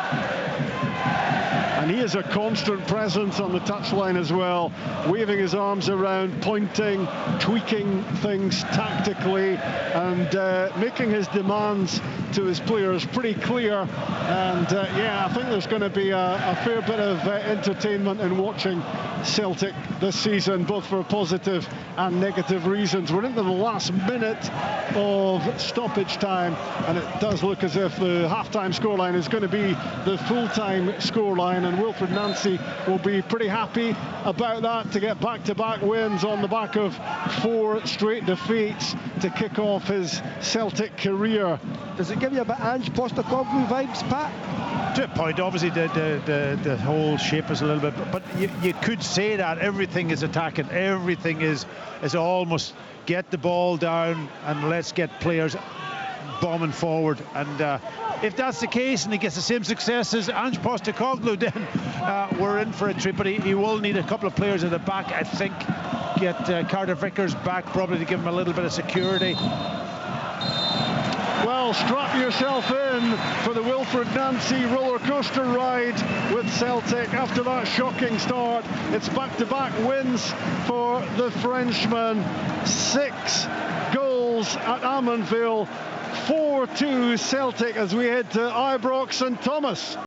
And he is a constant presence on the touchline as well, waving his arms around, pointing, tweaking things tactically, and making his demands to his players pretty clear. And yeah, I think there's going to be a fair bit of entertainment in watching Celtic this season, both for positive and negative reasons. We're into the last minute of stoppage time, and it does look as if the half-time scoreline is going to be the full-time scoreline, and Wilfred Nancy will be pretty happy about that, to get back-to-back wins on the back of 4 straight defeats to kick off his Celtic career. Does it give you a bit Ange Postecoglou vibes, Pat? To a point, obviously the whole shape is a little bit, but you could say that everything is attacking, everything is almost get the ball down and let's get players bombing forward. And if that's the case and he gets the same success as Ange Postecoglou, then we're in for a treat. But he will need a couple of players at the back, I think. Get Carter Vickers back, probably, to give him a little bit of security. Well, strap yourself in for the Wilfred Nancy roller coaster ride with Celtic. After that shocking start, it's back-to-back wins for the Frenchman. 6 goals at Ammanville, 4-2 Celtic as we head to Ibrox and Thomas.